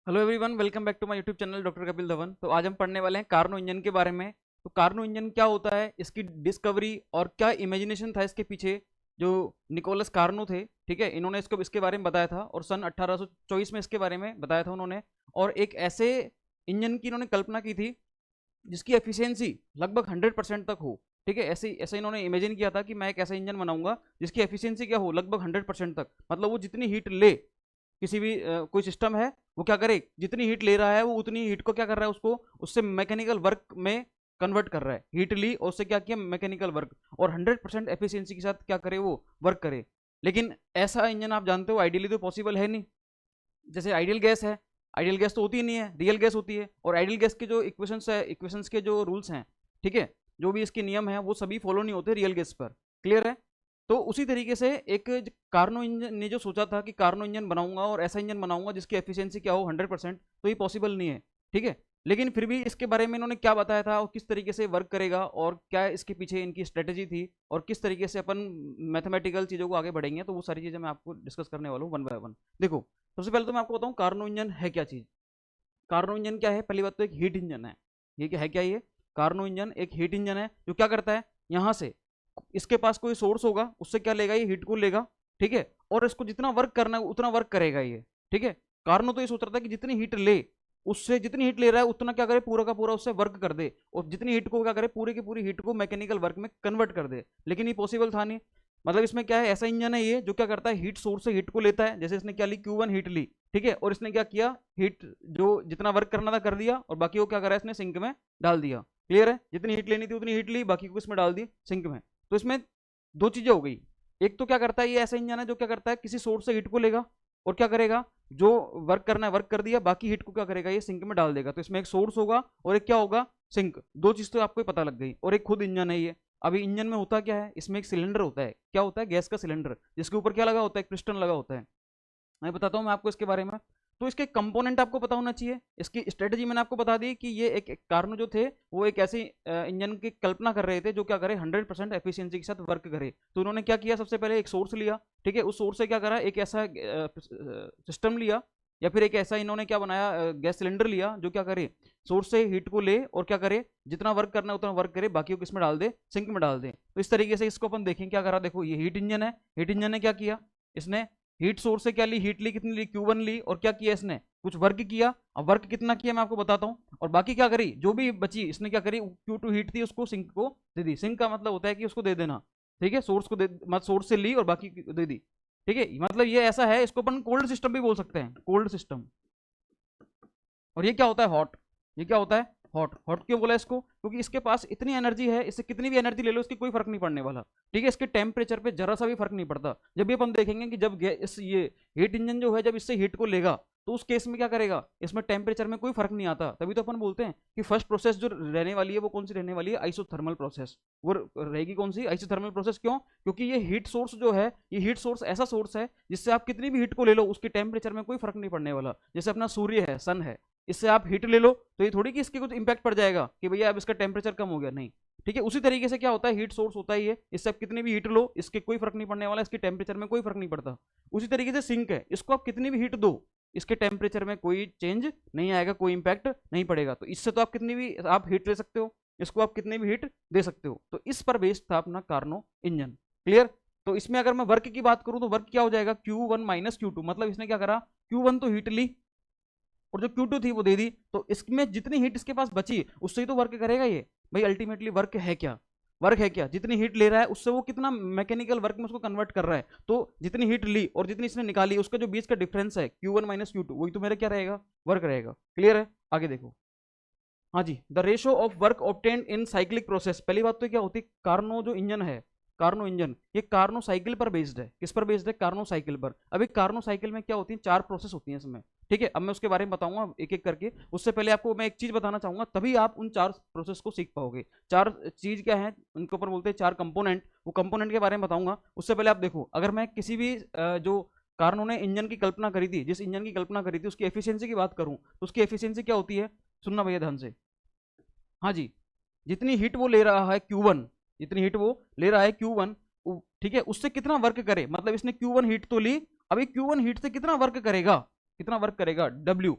Hello everyone, welcome back to my YouTube channel doctor Kapil Dhawan. तो आज हम पढ़ने वाले हैं कार्नो इंजन के बारे में। तो कार्नो इंजन क्या होता है, इसकी डिस्कवरी और क्या इमेजिनेशन था इसके पीछे। जो निकोलस कार्नो थे, ठीक है, इन्होंने इसको इसके बारे में बताया था और सन 1824 में इसके बारे में बताया था उन्होंने। और एक ऐसे इंजन की इन्होंने कल्पना की थी जिसकी एफिशिएंसी लगभग 100% तक हो। ठीक है, ऐसे ऐसे इन्होंने इमेजिन किया था कि मैं एक ऐसा इंजन बनाऊंगा जिसकी एफिशिएंसी क्या हो, लगभग 100% तक। मतलब वो जितनी हीट ले, किसी भी कोई सिस्टम है, वो क्या करे, जितनी हीट ले रहा है वो उतनी हीट को क्या कर रहा है, उसको उससे मैकेनिकल वर्क में कन्वर्ट कर रहा है। हीट ली और उससे क्या किया, मैकेनिकल वर्क, और 100% एफिशिएंसी के साथ क्या करे, वो वर्क करे। लेकिन ऐसा इंजन आप जानते हो आइडियली तो पॉसिबल है नहीं। जैसे आइडियल गैस है, आइडियल गैस तो होती ही नहीं है, रियल गैस होती है। और आइडियल गैस के जो इक्वेशंस है, इक्वेशंस के जो रूल्स हैं, ठीक है, जो भी इसके नियम हैं, वो सभी फॉलो नहीं होते रियल गैस पर। क्लियर है। तो उसी तरीके से एक कार्नो इंजन ने जो सोचा था कि कार्नो इंजन बनाऊंगा और ऐसा इंजन बनाऊंगा जिसकी एफिशिएंसी क्या हो 100%, तो ये पॉसिबल नहीं है। ठीक है, लेकिन फिर भी इसके बारे में इन्होंने क्या बताया था और किस तरीके से वर्क करेगा और क्या इसके पीछे इनकी स्ट्रेटेजी थी और किस तरीके से अपन मैथमेटिकल चीज़ों को आगे बढ़ेंगे, तो वो सारी चीज़ें मैं आपको डिस्कस करने वाला हूँ वन बाय वन। देखो, सबसे पहले तो मैं आपको बताऊं कार्नो इंजन है क्या चीज़। कार्नो इंजन क्या है, पहली बात तो एक हीट इंजन है। ये क्या है, क्या ये कार्नो इंजन एक हीट इंजन है जो क्या करता है, यहाँ से इसके पास कोई सोर्स होगा, उससे क्या लेगा, ये हीट को लेगा। ठीक है, और इसको जितना वर्क करना है उतना वर्क करेगा ये। ठीक है, कार्नो तो ये सोच रहा था कि जितनी हीट ले, उससे जितनी हीट ले रहा है उतना क्या करे, पूरा का पूरा उससे वर्क कर दे, और जितनी हीट को क्या करे, पूरी की पूरी हीट को मैकेनिकल वर्क में कन्वर्ट कर दे। लेकिन ये पॉसिबल था नहीं। मतलब इसमें क्या है, ऐसा इंजन है ये जो क्या करता है, हीट सोर्स से हीट को लेता है। जैसे इसने क्या ली, Q1 हीट ली, ठीक है, और इसने क्या किया, हीट जो जितना वर्क करना था कर दिया, और बाकी वो क्या करा, इसने सिंक में डाल दिया। क्लियर है, जितनी हीट लेनी थी उतनी हीट ली, बाकी को इसमें डाल दी सिंक में। तो इसमें दो चीजें हो गई। एक तो क्या करता है, ये ऐसा इंजन है जो क्या करता है, किसी सोर्स से हीट को लेगा और क्या करेगा, जो वर्क करना है वर्क कर दिया, बाकी हीट को क्या करेगा, ये सिंक में डाल देगा। तो इसमें एक सोर्स होगा और एक क्या होगा, सिंक। दो चीज तो आपको पता लग गई। और एक खुद इंजन है ये। अभी इंजन में होता क्या है, इसमें एक सिलेंडर होता है, क्या होता है, गैस का सिलेंडर, जिसके ऊपर क्या लगा होता है, एक पिस्टन लगा होता है। मैं बताता हूँ मैं आपको इसके बारे में। तो इसके कंपोनेंट आपको पता होना चाहिए। इसकी स्ट्रेटजी मैंने आपको बता दी कि ये एक कार्नो जो थे, वो एक ऐसे इंजन की कल्पना कर रहे थे जो क्या करे, 100% एफिशिएंसी के साथ वर्क करे। तो उन्होंने क्या किया, सबसे पहले एक सोर्स लिया। ठीक है, उस सोर्स से क्या करा, एक ऐसा सिस्टम लिया, या फिर एक ऐसा इन्होंने क्या बनाया, गैस सिलेंडर लिया जो क्या करे, सोर्स से हीट को ले और क्या करे, जितना वर्क करना है उतना वर्क करे, बाकी को किसमें डाल दे, सिंक में डाल दे। तो इस तरीके से इसको अपन देखें क्या करा। देखो, ये हीट इंजन है। हीट इंजन ने क्या किया, इसने हीट सोर्स से क्या ली, हीट ली, कितनी ली, Q1 ली, और क्या किया इसने, कुछ वर्क किया। अब वर्क कितना किया मैं आपको बताता हूँ, और बाकी क्या करी, जो भी बची इसने क्या करी, Q2 हीट थी उसको सिंक को दे दी। सिंक का मतलब होता है कि उसको दे देना। ठीक है, सोर्स को दे, मतलब सोर्स से ली और बाकी दे दी। ठीक है, मतलब ये ऐसा है, इसको अपन कोल्ड सिस्टम भी बोल सकते हैं, कोल्ड सिस्टम। और ये क्या होता है, हॉट। ये क्या होता है, हॉट। हॉट क्यों बोला इसको, क्योंकि इसके पास इतनी एनर्जी है, इससे कितनी भी एनर्जी ले लो इसकी कोई फर्क नहीं पड़ने वाला। ठीक है, इसके टेम्परेचर पे जरा सा भी फर्क नहीं पड़ता। जब भी अपन देखेंगे कि जब इस ये हीट इंजन जो है, जब इससे हीट को लेगा, तो उस केस में क्या करेगा, इसमें टेम्परेचर में कोई फर्क नहीं आता। तभी तो अपन बोलते हैं कि फर्स्ट प्रोसेस जो रहने वाली है वो कौन सी रहने वाली है, आइसोथर्मल प्रोसेस। वो रहेगी कौन सी, आइसोथर्मल प्रोसेस। क्यों, क्योंकि ये हीट सोर्स जो है, ये हीट सोर्स ऐसा सोर्स है जिससे आप कितनी भी हीट को ले लो उसके टेम्परेचर में कोई फर्क नहीं पड़ने वाला। जैसे अपना सूर्य है, सन है, इससे आप हीट ले लो तो ये थोड़ी कि इसके कुछ इंपैक्ट पड़ जाएगा कि भैया अब इसका टेम्परेचर कम हो गया, नहीं। ठीक है, उसी तरीके से क्या होता है, हीट सोर्स होता है ये, इससे आप कितनी भी हीट लो इसके कोई फर्क नहीं पड़ने वाला, इसके टेम्परेचर में कोई फर्क नहीं पड़ता। उसी तरीके से सिंक है, इसको आप कितनी भी हीट दो, इसके टेम्परेचर में कोई चेंज नहीं आएगा, कोई इंपैक्ट नहीं पड़ेगा। तो इससे तो आप कितनी भी आप हीट ले सकते हो, इसको आप कितनी भी हीट दे सकते हो। तो इस पर बेस्ड था अपना कार्नो इंजन। क्लियर। तो इसमें अगर मैं वर्क की बात करूं तो वर्क क्या हो जाएगा, Q1 माइनस Q2। मतलब इसने क्या करा, Q1 तो हीट ली और जो Q2 थी वो दे दी, तो इसमें जितनी हीट इसके पास बची उससे ही तो वर्क करेगा ये। भाई अल्टीमेटली वर्क है क्या, वर्क है क्या, जितनी हीट ले रहा है उससे वो कितना मैकेनिकल वर्क में उसको कन्वर्ट कर रहा है। तो जितनी हीट ली और जितनी इसने निकाली, उसका जो बीच का डिफरेंस है Q1 माइनस Q2, वही तो मेरा क्या रहेगा, वर्क रहेगा। क्लियर है, आगे देखो। हाँ जी, the ratio of work obtained in cyclic process. पहली बात तो क्या होती है, कार्नो जो इंजन है, कार्नो इंजन ये कार्नो साइकिल पर बेस्ड है। किस पर बेस्ड है, कार्नो साइकिल पर। अभी कार्नो साइकिल में क्या होती है, 4 प्रोसेस होती हैं इसमें। ठीक है, अब मैं उसके बारे में बताऊंगा एक एक करके। उससे पहले आपको मैं एक चीज बताना चाहूंगा, तभी आप उन 4 प्रोसेस को सीख पाओगे। 4 चीज क्या है, उनके ऊपर बोलते हैं 4 कंपोनेंट। वो कंपोनेंट के बारे में बताऊंगा। उससे पहले आप देखो, अगर मैं किसी भी जो कार्नो ने इंजन की कल्पना करी थी, जिस इंजन की कल्पना करी थी उसकी एफिशिएंसी की बात करूं, तो उसकी एफिशिएंसी क्या होती है, सुनना भैया ध्यान से। हाँ जी, जितनी हीट वो ले रहा है Q1, जितनी हीट वो ले रहा है Q1, ठीक है, उससे कितना वर्क करे। मतलब इसने Q1 हीट तो ली, अभी Q1 हीट से कितना वर्क करेगा, कितना वर्क करेगा W।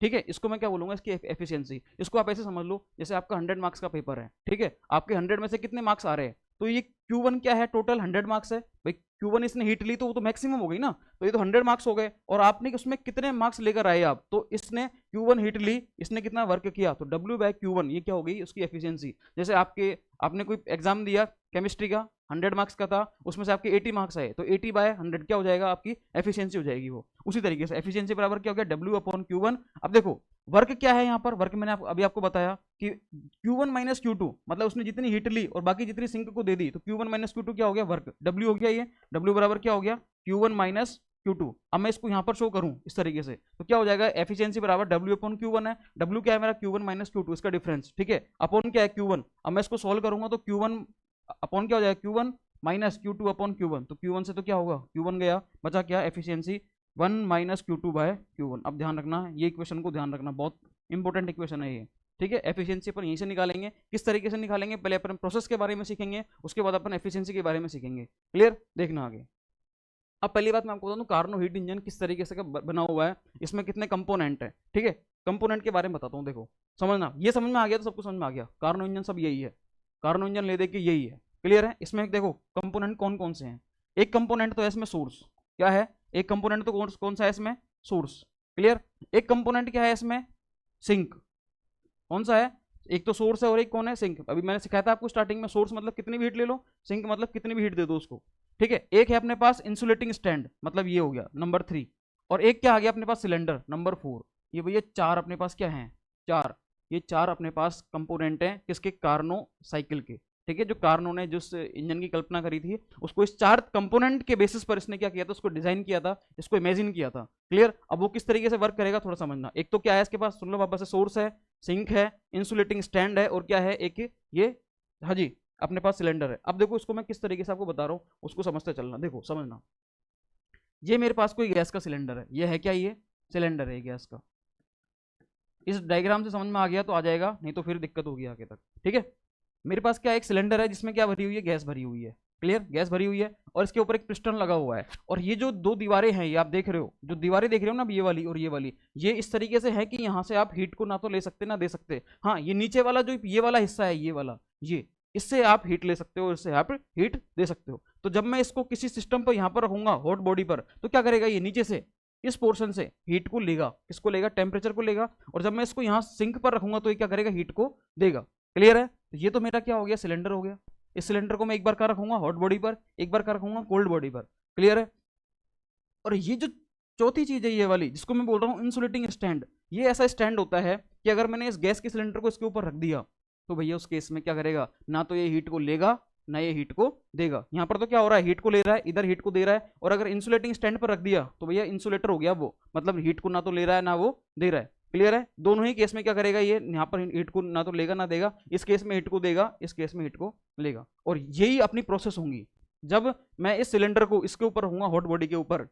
ठीक है, इसको मैं क्या बोलूंगा, इसकी एफिशिएंसी। इसको आप ऐसे समझ लो जैसे आपका 100 मार्क्स का पेपर है, ठीक है, आपके 100 में से कितने मार्क्स आ रहे हैं, तो ये Q1 क्या है, टोटल 100 मार्क्स है भाई। Q1 इसने हीट ली तो वो तो मैक्सिमम हो गई ना, तो ये तो 100 मार्क्स हो गए, और आपने उसमें कितने मार्क्स लेकर आए आप, तो इसने Q1 हीट ली, इसने कितना वर्क किया, तो W/Q1 ये क्या हो गई उसकी एफिशिएंसी। जैसे आपने कोई एग्जाम दिया केमिस्ट्री का, 100 मार्क्स का था, उसमें से आपके 80 मार्क्स आए, तो 80/100 क्या हो जाएगा, आपकी एफिशिएंसी हो जाएगी वो। उसी तरीके से एफिशिएंसी बराबर क्या हो गया, W/Q1। अब देखो वर्क क्या है यहाँ पर, वर्क मैंने अभी आपको बताया कि Q1 - Q2, मतलब उसने जितनी हीट ली और बाकी जितनी सिंक को दे दी, तो Q1 - Q2 क्या हो गया, वर्क, W हो गया ये, W बराबर क्या हो गया, Q1 - Q2। अब मैं इसको यहाँ पर शो करूँ इस तरीके से, तो क्या हो जाएगा, एफिशिएंसी बराबर W/Q1 है, W क्या है मेरा, Q1 - Q2, इसका डिफरेंस, ठीक है, अपॉन क्या है, Q1। अब मैं इसको सोल्व करूंगा तो Q1 अपॉन क्या हो जाएगा, Q1 - Q2/Q1, तो Q1 से तो क्या होगा, Q1 गया, बचा क्या, एफिशिएंसी 1 - Q2/Q1। अब ध्यान रखना ये इक्वेशन को ध्यान रखना, बहुत इंपॉर्टेंट इक्वेशन है ये, ठीक है। एफिशिएंसी अपन यहीं से निकालेंगे, किस तरीके से निकालेंगे, पहले अपन प्रोसेस के बारे में सीखेंगे, उसके बाद अपन एफिशिएंसी के बारे में सीखेंगे, क्लियर, देखना आगे। अब पहली बात मैं आपको बता दूं, कार्नो हीट इंजन किस तरीके से बना हुआ है, इसमें कितने कंपोनेंट है, ठीक है, कंपोनेंट के बारे में बताता हूँ। देखो समझना, ये समझ में आ गया तो सबको समझ में आ गया, कार्नो इंजन सब यही है, कार्नो इंजन ले दे के यही है, क्लियर है। इसमें देखो कंपोनेंट कौन कौन से हैं, एक कंपोनेंट तो है इसमें सोर्स, क्या है, एक कंपोनेंट तो कौन सा है इसमें, सोर्स, क्लियर। एक कंपोनेंट क्या है इसमें, सिंक, कौन सा है, एक तो सोर्स है और एक कौन है, सिंक। अभी मैंने सिखाया था आपको स्टार्टिंग में, सोर्स मतलब कितनी भी हीट ले लो, सिंक मतलब कितनी भी हीट दे दो उसको, ठीक है। एक है अपने पास इंसुलेटिंग स्टैंड, मतलब ये हो गया नंबर 3, और एक क्या आ गया अपने पास, सिलेंडर, नंबर 4। ये भैया 4 अपने पास क्या है, 4, ये 4 अपने पास कंपोनेंट हैं किसके, कार्नो साइकिल के, ठीक है। जो कार्नो ने जिस इंजन की कल्पना करी थी, उसको इस 4 कंपोनेंट के बेसिस पर इसने क्या किया था, उसको डिजाइन किया था, इसको इमेजिन किया था, क्लियर। अब वो किस तरीके से वर्क करेगा थोड़ा समझना। एक तो क्या है इसके पास, सुन लो वापस से, सोर्स है, सिंक है, इंसुलेटिंग स्टैंड है, और क्या है एक ये, हाँ जी, अपने पास सिलेंडर है। अब देखो इसको मैं किस तरीके से आपको बता रहा हूँ, उसको समझते चलना, देखो समझना। ये मेरे पास कोई गैस का सिलेंडर है, ये है क्या, ये सिलेंडर है गैस का। इस डायग्राम से समझ में आ गया तो आ जाएगा, नहीं तो फिर दिक्कत होगी आगे तक, ठीक है। मेरे पास क्या एक सिलेंडर है जिसमें क्या भरी हुई है, गैस भरी हुई है, क्लियर, गैस भरी हुई है, और इसके ऊपर एक पिस्टन लगा हुआ है, और ये जो 2 दीवारें हैं, ये आप देख रहे हो, जो दीवारें देख रहे हो ना, ये वाली और ये वाली, ये इस तरीके से है कि यहाँ से आप हीट को ना तो ले सकते ना दे सकते। हाँ, ये नीचे वाला जो ये वाला हिस्सा है, ये वाला, ये, इससे आप हीट ले सकते हो, इससे आप हीट दे सकते हो। तो जब मैं इसको किसी सिस्टम पर यहाँ पर रखूंगा, हॉट बॉडी पर, तो क्या करेगा, ये नीचे से इस पोर्शन से हीट को लेगा, किसको लेगा, टेम्परेचर को लेगा, और जब मैं इसको यहाँ सिंक पर रखूंगा तो ये क्या करेगा, हीट को देगा, क्लियर है। तो ये तो मेरा क्या हो गया, सिलेंडर हो गया। इस सिलेंडर को मैं एक बार कहाँ रखूंगा, हॉट बॉडी पर, एक बार कहाँ रखूंगा, कोल्ड बॉडी पर, क्लियर है। और ये जो चौथी चीज है, ये वाली जिसको मैं बोल रहा हूँ इंसुलेटिंग स्टैंड, ये ऐसा स्टैंड होता है कि अगर मैंने इस गैस के सिलेंडर को इसके ऊपर रख दिया, तो भैया उस केस में क्या करेगा, ना तो ये हीट को लेगा ना ये हीट को देगा। यहाँ पर तो क्या हो रहा है, हीट को ले रहा है, इधर हीट को दे रहा है, और अगर इंसुलेटिंग स्टैंड पर रख दिया तो भैया इंसुलेटर हो गया वो, मतलब हीट को ना तो ले रहा है ना वो दे रहा है, क्लियर है। दोनों ही केस में क्या करेगा, ये यहाँ पर हीट को ना तो लेगा ना देगा, इस केस में हीट को देगा, इस केस में हीट को लेगा। और यही अपनी प्रोसेस होंगी जब मैं इस सिलेंडर को इसके ऊपर रहूंगा, हॉट बॉडी के ऊपर,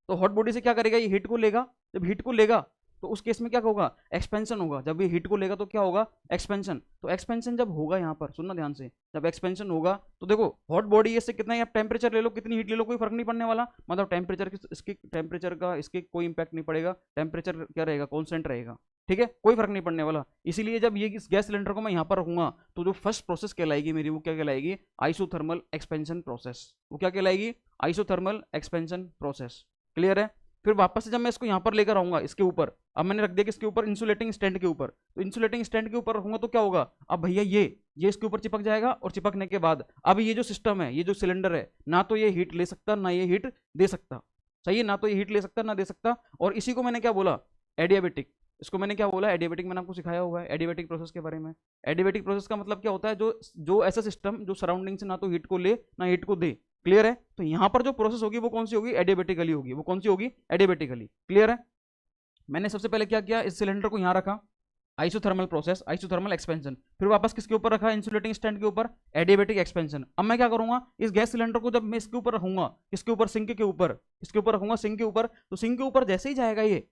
तो हॉट बॉडी से क्या करेगा, ये हीट को लेगा, जब हीट को लेगा तो उस केस में क्या होगा, एक्सपेंशन होगा। जब ये हीट को लेगा तो क्या होगा, एक्सपेंशन। तो एक्सपेंशन जब होगा, यहाँ पर सुनना ध्यान से, जब एक्सपेंशन होगा तो देखो हॉट बॉडी इससे कितना ही आप टेम्परेचर ले लो, कितनी हीट ले लो, कोई फर्क नहीं पड़ने वाला, मतलब टेम्परेचर इसके टेम्परेचर का इसके कोई इंपैक्ट नहीं पड़ेगा, टेम्परेचर क्या रहेगा, कॉन्स्टेंट रहेगा, ठीक है, कोई फर्क नहीं पड़ने वाला। इसीलिए जब ये इस गैस सिलेंडर को मैं यहाँ पर रखूंगा तो जो फर्स्ट प्रोसेस कहलाएगी मेरी, वो क्या कहलाएगी, आइसोथर्मल एक्सपेंशन प्रोसेस। वो क्या कहलाएगी, आइसोथर्मल एक्सपेंशन प्रोसेस, क्लियर है। फिर वापस से जब मैं इसको यहाँ पर लेकर आऊंगा इसके ऊपर, अब मैंने रख दिया कि इसके ऊपर इंसुलेटिंग स्टैंड के ऊपर, तो इंसुलेटिंग स्टैंड के ऊपर रखूंगा तो क्या होगा, अब भैया ये इसके ऊपर चिपक जाएगा, और चिपकने के बाद अब ये जो सिस्टम है, ये जो सिलेंडर है, ना तो ये हीट ले सकता ना ये हीट दे सकता, सही है, ना तो ये हीट ले सकता ना दे सकता। और इसी को मैंने क्या बोला, एडियाबेटिक, इसको मैंने क्या बोला, एडियाबेटिक, मैंने आपको सिखाया हुआ है एडियाबेटिक प्रोसेस के बारे में। एडियाबेटिक प्रोसेस का मतलब क्या होता है, जो ऐसा सिस्टम जो सराउंडिंग से ना तो हीट को ले ना हीट को दे, क्लियर है। तो यहां पर जो प्रोसेस होगी वो कौन सी होगी, एडियाबेटिकली होगी। वो कौन सी होगी, एडियाबेटिकली, क्लियर है। मैंने सबसे पहले क्या किया, इस सिलेंडर को यहां रखा, आइसोथर्मल प्रोसेस, आइसोथर्मल एक्सपेंशन, फिर वापस किसके ऊपर रखा, इंसुलेटिंग स्टैंड के ऊपर, एडियाबेटिक एक्सपेंशन। अब मैं क्या करूंगा, इस गैस सिलेंडर को जब मैं इसके ऊपर रखूंगा, इसके ऊपर सिंक के ऊपर, इसके ऊपर रखूंगा सिंक के ऊपर, तो सिंक के ऊपर जैसे ही जाएगा ये,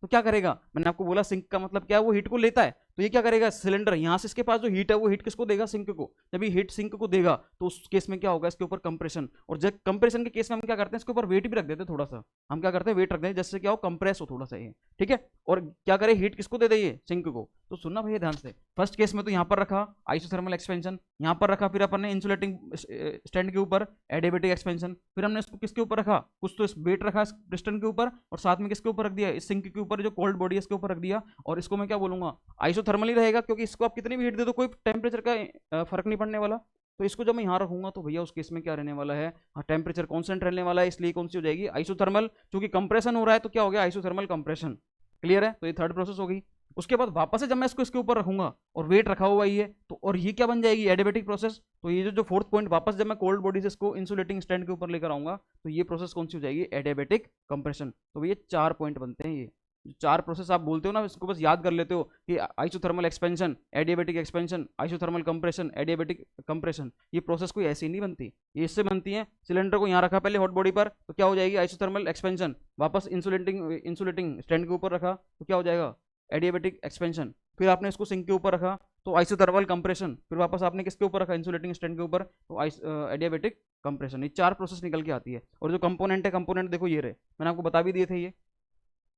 तो क्या करेगा, मैंने आपको बोला सिंक का मतलब क्या है, वो हीट को लेता है, तो ये क्या करेगा, सिलेंडर यहाँ से इसके पास जो हीट है वो हीट किसको देगा, सिंक को। जब ये हीट सिंक को देगा तो उस केस में क्या होगा, इसके ऊपर कंप्रेशन। और जब कंप्रेशन के केस में हम क्या करते हैं, इसके ऊपर वेट भी रख देते हैं थोड़ा सा, हम क्या करते हैं वेट रख देते हैं, जिससे क्या हो, कंप्रेस हो थोड़ा सा ये, ठीक है। और क्या करे, हीट किसको दे दे, ये सिंक को। तो सुनना भैया ध्यान से, फर्स्ट केस में तो यहाँ पर रखा आइसोथर्मल एक्सपेंशन, यहाँ पर रखा फिर अपन ने इंसुलेटिंग स्टैंड के ऊपर एडियाबैटिक एक्सपेंशन, फिर हमने इसको किसके ऊपर रखा, कुछ तो इस वेट रखा पिस्टन के ऊपर, और साथ में किसके ऊपर रख दिया, इस सिंक के ऊपर जो कोल्ड बॉडी है इसके ऊपर रख दिया। और इसको मैं क्या बोलूंगा, आइसोथर्मल ही रहेगा, क्योंकि इसको आप कितनी भी हीट दे दो कोई टेम्परेचर का फर्क नहीं पड़ने वाला। तो इसको जब मैं यहाँ रखूंगा तो भैया उस केस में क्या रहने वाला है, हाँ टेम्परेचर कांस्टेंट रहने वाला है, इसलिए कौन सी हो जाएगी, आइसोथर्मल। क्योंकि कंप्रेशन हो रहा है तो क्या हो गया, आइसोथर्मल कंप्रेशन। क्लियर है, तो ये थर्ड प्रोसेस हो गई। उसके बाद वापस से जब मैं इसको इसके ऊपर रखूंगा और वेट रखा हुआ ही है, तो और ये क्या बन जाएगी, एडियाबैटिक प्रोसेस। तो ये जो फोर्थ पॉइंट, वापस जब मैं कोल्ड बॉडी से इसको इंसुलेटिंग स्टैंड के ऊपर लेकर आऊंगा तो ये प्रोसेस कौन सी हो जाएगी, एडियाबैटिक कंप्रेशन। तो ये 4 पॉइंट बनते हैं, ये जो 4 प्रोसेस आप बोलते हो ना, इसको बस याद कर लेते हो कि isothermal expansion, adiabatic expansion, isothermal compression, adiabatic compression. ये प्रोसेस कोई ऐसी नहीं बनती, ये इससे बनती है। सिलेंडर को यहाँ रखा पहले हॉट बॉडी पर, तो क्या हो जाएगी, आइसोथर्मल एक्सपेंशन। वापस इंसुलेटिंग स्टैंड के ऊपर रखा तो क्या हो जाएगा, एडियाबैटिक एक्सपेंशन। फिर आपने इसको सिंक के ऊपर रखा तो आइसोथर्मल कंप्रेशन। फिर वापस आपने किसके ऊपर रखा, इंसुलेटिंग स्टैंड के ऊपर, तो एडियाबैटिक कंप्रेशन। ये 4 प्रोसेस निकल के आती है। और जो कंपोनेंट है, कंपोनेंट देखो ये रहे, मैंने आपको बता भी दिए थे ये।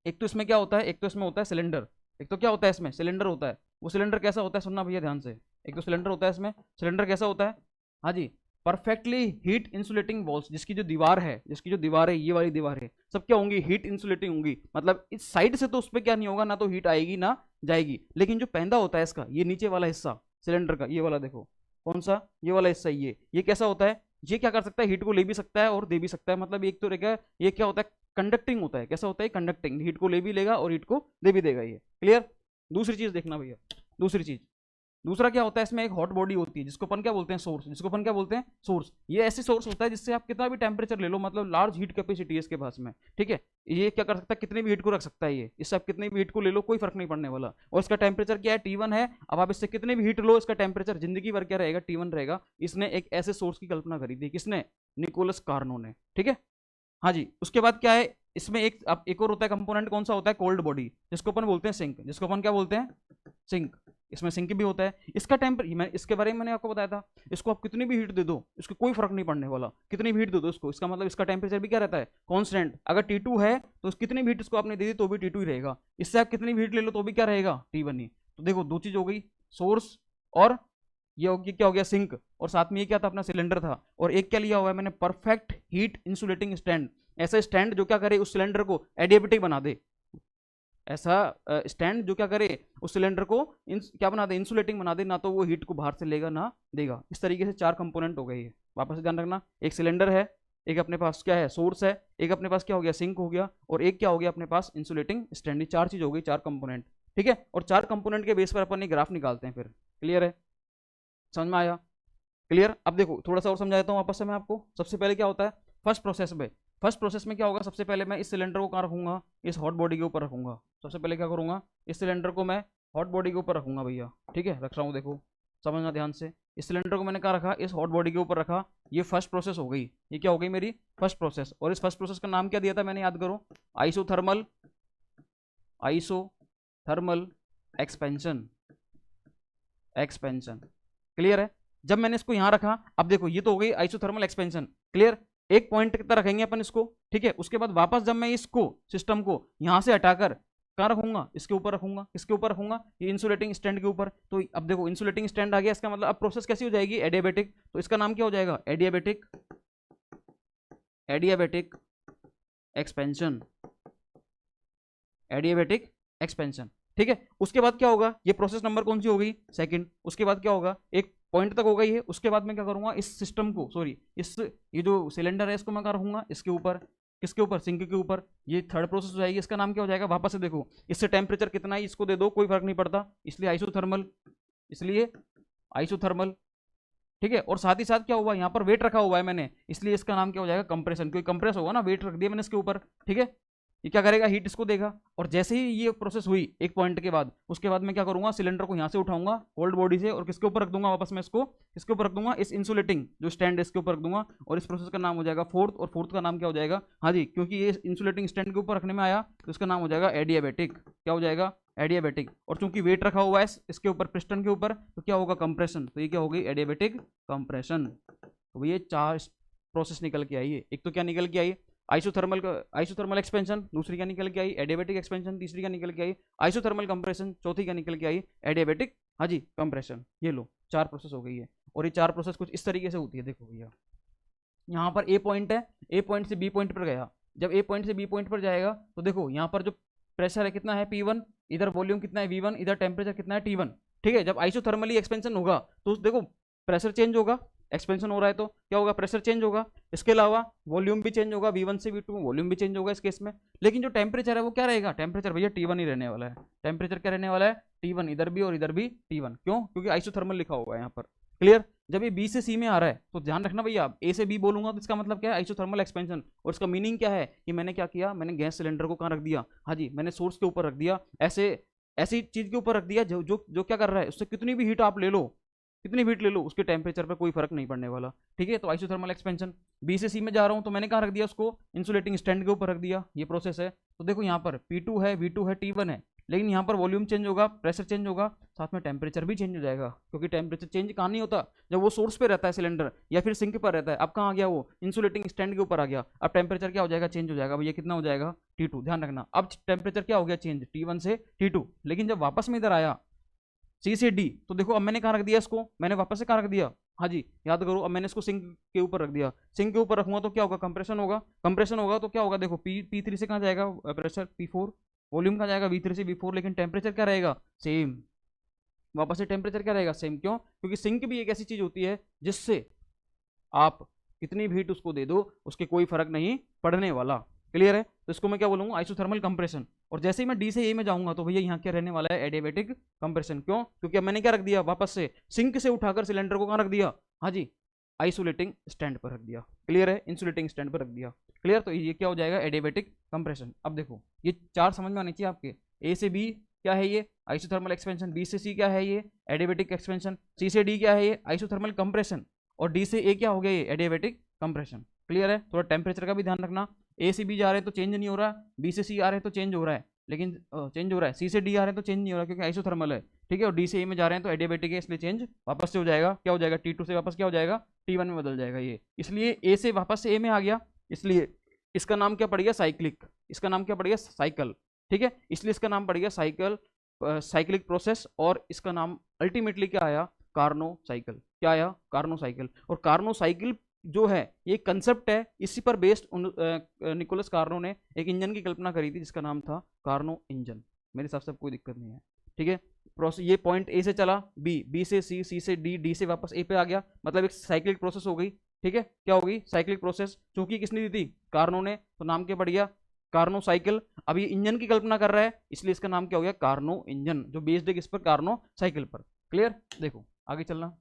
एक तो इसमें क्या होता है, एक तो इसमें होता है सिलेंडर, एक तो क्या होता है इसमें, सिलेंडर होता है। वो सिलेंडर कैसा होता है, सुनना भैया ध्यान से। एक तो सिलेंडर होता है इसमें, सिलेंडर कैसा होता है, हाँ जी, परफेक्टली हीट इंसुलेटिंग वॉल्स, जिसकी जो दीवार है, ये वाली दीवार है, सब क्या होंगी, हीट इंसुलेटिंग होंगी। मतलब इस साइड से तो उस पर क्या नहीं होगा, ना तो हीट आएगी ना जाएगी। लेकिन जो पैंदा होता है इसका, ये नीचे वाला हिस्सा सिलेंडर का, ये वाला देखो कौन सा, ये वाला हिस्सा, ये कैसा होता है, ये क्या कर सकता है, हीट को ले भी सकता है और दे भी सकता है। मतलब एक तो रहेगा, ये क्या होता है, कंडक्टिंग होता है। कैसा होता है, कंडक्टिंग, हीट को ले भी लेगा और हीट को दे भी देगा ये। क्लियर। दूसरी चीज देखना भैया, दूसरी चीज, दूसरा क्या होता है, इसमें एक हॉट बॉडी होती है जिसको अपन क्या बोलते हैं, सोर्स। जिसको अपन क्या बोलते हैं, सोर्स। ये ऐसी सोर्स होता है जिससे आप कितना भी टेम्परेचर ले लो, मतलब लार्ज हीट कैपेसिटी है इसके पास में, ठीक है। ये क्या कर सकता है, कितनी भी हीट को रख सकता है ये, इससे आप कितनी भी हीट को ले लो कोई फर्क नहीं पड़ने वाला। और इसका टेम्परेचर क्या है, T1 है। अब आप इससे कितनी भी हीट लो, इसका टेम्परेचर जिंदगी भर क्या रहेगा, T1 रहेगा। इसने एक ऐसे सोर्स की कल्पना करी थी, किसने, निकोलस कार्नो ने, ठीक है। हाँ जी। उसके बाद क्या है, इसमें एक और होता है कंपोनेंट, कौन सा होता है, कोल्ड बॉडी, जिसको अपन बोलते हैं सिंक, जिसको अपन क्या बोलते हैं, सिंक। इसमें सिंक भी होता है। इसका मैं इसके बारे में मैंने आपको बताया था, इसको आप कितनी भी हीट दे दो, इसको कोई फर्क नहीं पड़ने वाला, कितनी भी हीट दे दो इसको, इसका मतलब इसका टेम्परेचर भी क्या रहता है, कांस्टेंट। अगर T2 है तो कितनी भी हीट इसको आपने दे दी तो भी T2 ही रहेगा, इससे आप कितनी भी हीट ले लो तो भी क्या रहेगा, T1 ही। तो देखो दो चीज हो गई, सोर्स और ये होगी, क्या हो गया, सिंक। और साथ में ये क्या था, अपना सिलेंडर था। और एक क्या लिया हुआ है मैंने, परफेक्ट हीट इंसुलेटिंग स्टैंड। ऐसा स्टैंड जो क्या करे, उस सिलेंडर को एडियाबैटिक बना दे। ऐसा स्टैंड जो क्या करे, उस सिलेंडर को क्या बना दे, इंसुलेटिंग बना दे, ना तो वो हीट को बाहर से लेगा ना देगा। इस तरीके से 4 कंपोनेंट हो गए ये, वापस से ध्यान रखना। एक सिलेंडर है, एक अपने पास क्या है, सोर्स है, एक अपने पास क्या हो गया, सिंक हो गया, और एक क्या हो गया अपने पास, इंसुलेटिंग स्टैंड। 4 चीज हो गई, 4 कंपोनेंट, ठीक है। और 4 कंपोनेंट के बेस पर अपन एक ग्राफ निकालते हैं फिर। क्लियर है, समझ में आया, क्लियर। अब देखो थोड़ा सा और समझा देता हूँ वापस से मैं आपको। सबसे पहले क्या होता है, फर्स्ट प्रोसेस में क्या होगा, सबसे पहले मैं इस सिलेंडर को कहाँ रखूंगा, इस हॉट बॉडी के ऊपर रखूंगा। सबसे पहले क्या करूंगा, इस सिलेंडर को मैं हॉट बॉडी के ऊपर रखूंगा भैया, ठीक है। रख रहा हूँ, देखो समझना ध्यान से। इस सिलेंडर को मैंने कहाँ रखा, इस हॉट बॉडी के ऊपर रखा। ये फर्स्ट प्रोसेस हो गई, ये क्या हो गई मेरी फर्स्ट प्रोसेस। और इस फर्स्ट प्रोसेस का नाम क्या दिया था मैंने, याद करो, आइसोथर्मल एक्सपेंशन। क्लियर है। जब मैंने इसको यहां रखा, अब देखो ये तो हो गई आइसोथर्मल एक्सपेंशन, क्लियर। एक पॉइंट कितना रखेंगे अपन इसको, ठीक है। उसके बाद वापस जब मैं इसको सिस्टम को यहां से हटाकर कहाँ रखूंगा, इसके ऊपर रखूंगा। इसके ऊपर रखूंगा, ये इंसुलेटिंग स्टैंड के ऊपर। तो अब देखो इंसुलेटिंग स्टैंड आ गया, इसका मतलब अब प्रोसेस कैसी हो जाएगी, एडियाबैटिक। तो इसका नाम क्या हो जाएगा, एडियाबैटिक एक्सपेंशन, ठीक है। उसके बाद क्या होगा, ये प्रोसेस नंबर कौन सी होगी, सेकंड। उसके बाद क्या होगा, एक पॉइंट तक होगा ये। उसके बाद मैं क्या करूंगा, इस सिस्टम को, सॉरी ये जो सिलेंडर है इसको मैं क्या रखूंगा, इसके ऊपर, किसके ऊपर, सिंक के ऊपर। ये थर्ड प्रोसेस हो जाएगी, इसका नाम क्या हो जाएगा, वापस से देखो, इससे टेम्परेचर कितना ही इसको दे दो कोई फर्क नहीं पड़ता, इसलिए आइसोथर्मल, ठीक है। और साथ ही साथ क्या हुआ, यहाँ पर वेट रखा हुआ है मैंने, इसलिए इसका नाम क्या हो जाएगा, कंप्रेशन, क्योंकि कंप्रेस होगा ना, वेट रख दिया मैंने इसके ऊपर, ठीक है। ये क्या करेगा, हीट इसको देगा। और जैसे ही ये प्रोसेस हुई एक पॉइंट के बाद, उसके बाद मैं क्या करूंगा, सिलेंडर को यहाँ से उठाऊंगा कोल्ड बॉडी से, और किसके ऊपर रख दूंगा, वापस मैं इसको इसके ऊपर रख दूंगा, इस इंसुलेटिंग जो स्टैंड है इसके ऊपर रख दूंगा। और इस प्रोसेस का नाम हो जाएगा फोर्थ। और फोर्थ का नाम क्या हो जाएगा, हाँ जी, क्योंकि ये इंसुलेटिंग स्टैंड के ऊपर रखने में आया तो इसका नाम हो जाएगा एडियाबैटिक। क्या हो जाएगा, एडियाबेटिक, और चूंकि वेट रखा हुआ है इसके ऊपर, पिस्टन के ऊपर, तो क्या होगा कंप्रेशन, तो ये क्या होगी एडियाबेटिक कंप्रेशन। तो ये 4 प्रोसेस निकल के आई है। एक तो क्या निकल के आई आइसोथर्मल एक्सपेंशन, दूसरी क्या निकल के आई एडियाबेटिक एक्सपेंशन, तीसरी क्या निकल के आई आइसोथर्मल कंप्रेशन, चौथी क्या निकल के आई एडियाबेटिक हाँ जी कंप्रेशन। ये लो 4 प्रोसेस हो गई है, और ये 4 प्रोसेस कुछ इस तरीके से होती है। देखो भैया यहाँ पर ए पॉइंट है, ए पॉइंट से बी पॉइंट पर गया, जब ए पॉइंट से बी पॉइंट पर जाएगा तो देखो यहाँ पर जो प्रेशर है कितना है P1, इधर वॉल्यूम कितना है V1, इधर टेम्परेचर कितना है T1। ठीक है, जब आइसोथर्मली एक्सपेंशन होगा तो देखो प्रेशर चेंज होगा, एक्सपेंशन हो रहा है तो क्या होगा प्रेशर चेंज होगा, इसके अलावा वॉल्यूम भी चेंज होगा, V1 से V2 वॉल्यूम भी चेंज होगा इस केस में। लेकिन जो टेम्परेचर है वो क्या रहेगा, टेम्परेचर भैया T1 ही रहने वाला है। टेम्परेचर क्या रहने वाला है T1, इधर भी और इधर भी T1। क्यों, क्योंकि आइसोथर्मल लिखा हुआ है यहाँ पर। क्लियर। जब ये बी से सी में आ रहा है तो ध्यान रखना भैया, ए से बी बोलूंगा तो इसका मतलब क्या है आइसोथर्मल एक्सपेंशन, और इसका मीनिंग क्या है कि मैंने क्या किया, मैंने गैस सिलेंडर को कहाँ रख दिया, हाँ जी मैंने सोर्स के ऊपर रख दिया, ऐसे ऐसी चीज के ऊपर रख दिया जो जो जो क्या कर रहा है, उससे कितनी भी हीट आप ले लो, कितनी हीट ले लो, उसके टेम्परेचर पर कोई फर्क नहीं पड़ने वाला। ठीक है, तो आइसोथर्मल एक्सपेंशन। बी से सी में जा रहा हूँ तो मैंने कहाँ रख दिया उसको, इंसुलेटिंग स्टैंड के ऊपर रख दिया, ये प्रोसेस है। तो देखो यहाँ पर P2 है, V2 है, T1 है, लेकिन यहाँ पर वॉल्यूम चेंज होगा, प्रेशर चेंज होगा, साथ में टेम्परेचर भी चेंज हो जाएगा, क्योंकि टेम्परेचर चेंज कहाँ नहीं होता, जब वो सोर्स पे रहता है सिलेंडर या फिर सिंक पर रहता है। अब कहाँ आ गया, वो इंसुलेटिंग स्टैंड के ऊपर आ गया, अब टेम्परेचर क्या हो जाएगा, चेंज हो जाएगा। भैया कितना हो जाएगा T2, ध्यान रखना। अब टेम्परेचर क्या हो गया चेंज, T1 से T2, लेकिन जब वापस में इधर आया सी से डी, तो देखो अब मैंने कहाँ रख दिया इसको, मैंने वापस से कहाँ रख दिया, हाँ जी याद करो, अब मैंने इसको सिंक के ऊपर रख दिया। सिंक के ऊपर रखूंगा तो क्या होगा, कंप्रेशन होगा, कंप्रेशन होगा तो क्या होगा, देखो P3 से कहाँ जाएगा प्रेशर P4, वॉल्यूम कहाँ जाएगा V3 से V4, लेकिन टेम्परेचर क्या रहेगा सेम, वापस से टेम्परेचर क्या रहेगा सेम। क्यों, क्योंकि सिंक भी एक ऐसी चीज होती है जिससे आप कितनी भी हीट उसको दे दो उसके कोई फर्क नहीं पड़ने वाला। क्लियर है, तो इसको मैं क्या बोलूंगा आइसोथर्मल कंप्रेशन। और जैसे ही मैं डी से ए में जाऊंगा तो भैया यहाँ क्या रहने वाला है एडियाबेटिक कंप्रेशन। क्यों, क्योंकि अब मैंने क्या रख दिया, वापस से सिंक से उठाकर सिलेंडर को कहाँ रख दिया, हाँ जी आइसोलेटिंग स्टैंड पर रख दिया। क्लियर है, इंसुलेटिंग स्टैंड पर रख दिया। क्लियर, तो ये क्या हो जाएगा एडियाबेटिक कंप्रेशन। अब देखो ये 4 समझ में आनी चाहिए आपके। ए से बी क्या है ये आइसोथर्मल एक्सपेंशन, बी से सी क्या है ये एडियाबेटिक एक्सपेंशन, सी से डी क्या है ये आइसोथर्मल कंप्रेशन, और डी से ए क्या हो गया ये एडियाबेटिक कंप्रेशन। क्लियर है, थोड़ा टेम्परेचर का भी ध्यान रखना। ए से बी जा रहे हैं तो चेंज नहीं हो रहा, बी से सी आ रहे हैं तो चेंज हो रहा है, लेकिन चेंज हो रहा है, सी से डी आ रहे हैं तो चेंज नहीं हो रहा क्योंकि आइसोथर्मल है। ठीक है, और डी से ए में जा रहे हैं तो एडियाबेटिक है, इसलिए चेंज वापस से हो जाएगा, क्या हो जाएगा T2 से वापस क्या हो जाएगा T1 में बदल जाएगा ये। इसलिए ए से वापस से ए में आ गया, इसलिए इसका नाम क्या पड़ गया साइक्लिक, इसका नाम क्या पड़ गया साइकिल। ठीक है, इसलिए इसका नाम पड़ गया साइकिल, साइक्लिक प्रोसेस, और इसका नाम अल्टीमेटली क्या आया कार्नो साइकिल। क्या आया कार्नो साइकिल। और कार्नो साइकिल जो है ये कंसेप्ट है, इसी पर बेस्ड निकोलस कार्नो ने एक इंजन की कल्पना करी थी जिसका नाम था कार्नो इंजन। मेरे हिसाब से कोई दिक्कत नहीं है। ठीक है, प्रोसेस ये पॉइंट ए से चला बी, बी से सी, सी से डी, डी से वापस ए पे आ गया, मतलब एक साइक्लिक प्रोसेस हो गई। ठीक है, क्या होगी साइक्लिक प्रोसेस, चूंकि किसने दी थी कार्नो ने, तो नाम क्या पड़ गया कार्नो साइकिल। अब ये इंजन की कल्पना कर रहा है इसलिए इसका नाम क्या हो गया कार्नो इंजन, जो बेस्ड है किस पर कार्नो साइकिल पर। क्लियर, देखो आगे चलना।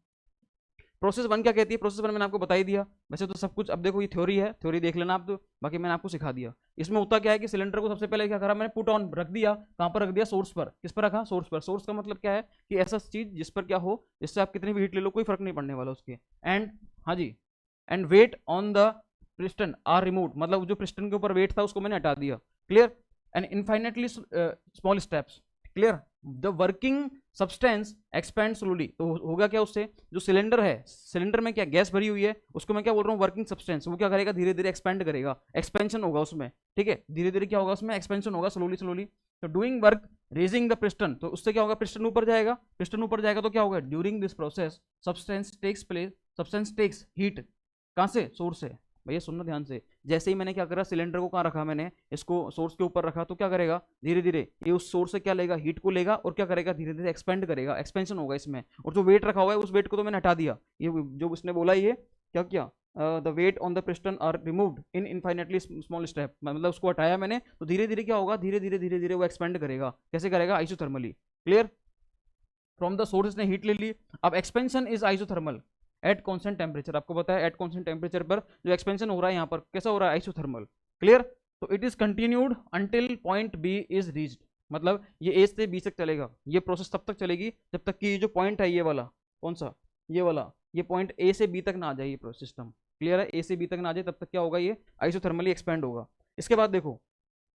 प्रोसेस 1 क्या कहती है, प्रोसेस 1 मैंने आपको बता ही दिया वैसे तो सब कुछ। अब देखो ये थ्योरी है, थ्योरी देख लेना आप, तो बाकी मैंने आपको सिखा दिया। इसमें होता क्या है कि सिलेंडर को सबसे पहले क्या करा मैंने, पुट ऑन रख दिया, कहाँ पर रख दिया सोर्स पर। किस पर रखा, सोर्स पर। सोर्स का मतलब क्या है कि ऐसा चीज जिस पर क्या हो, जिससे आप कितनी भी हीट ले लो कोई फर्क नहीं पड़ने वाला उसके। एंड हाँ जी, and weight on the piston are remove, मतलब जो पिस्टन के ऊपर वेट था उसको मैंने हटा दिया। Clear, and infinitely small steps. Clear, the working substance expand slowly, तो होगा क्या उससे, जो सिलेंडर है, सिलेंडर में क्या गैस भरी हुई है, उसको मैं क्या बोल रहा हूँ वर्किंग सब्सटेंस, वो क्या करेगा धीरे धीरे एक्सपेंड करेगा, एक्सपेंशन होगा उसमें। ठीक है, धीरे धीरे क्या होगा उसमें एक्सपेंशन होगा, स्लोली स्लोली। तो doing work raising the piston, तो उससे क्या होगा पिस्टन ऊपर जाएगा, पिस्टन ऊपर जाएगा तो क्या होगा during this process substance takes place, substance takes heat, कहाँ से सोर्स से। भैया सुनना ध्यान से, जैसे ही मैंने क्या करा सिलेंडर को कहाँ रखा, मैंने इसको सोर्स के ऊपर रखा, तो क्या करेगा धीरे धीरे ये उस सोर्स से क्या लेगा हीट को लेगा, और क्या करेगा धीरे धीरे एक्सपेंड करेगा, एक्सपेंशन होगा इसमें। और जो वेट रखा हुआ है उस वेट को तो मैंने हटा दिया, ये जो उसने बोला ये क्या किया, the weight on the piston are removed in infinitely small step, मतलब उसको हटाया मैंने, तो धीरे धीरे क्या होगा धीरे धीरे धीरे धीरे वो एक्सपेंड करेगा। कैसे करेगा, isothermally. Clear, from the source ने हीट ले ली। अब expansion is isothermal at constant temperature, आपको पता है एट कॉन्स्टेंट टेम्परेचर पर जो एक्सपेंशन हो रहा है यहाँ पर कैसा हो रहा है आइसोथर्मल। क्लियर, तो it is continued until point B is reached, मतलब ये ए से बी तक चलेगा, ये प्रोसेस तब तक चलेगी जब तक कि ये जो पॉइंट है ये वाला, कौन सा ये वाला, ये पॉइंट ए से बी तक ना आ जाए ये सिस्टम। क्लियर है, ए से बी तक ना आ जाए तब तक क्या होगा ये आइसोथर्मली एक्सपेंड होगा। इसके बाद देखो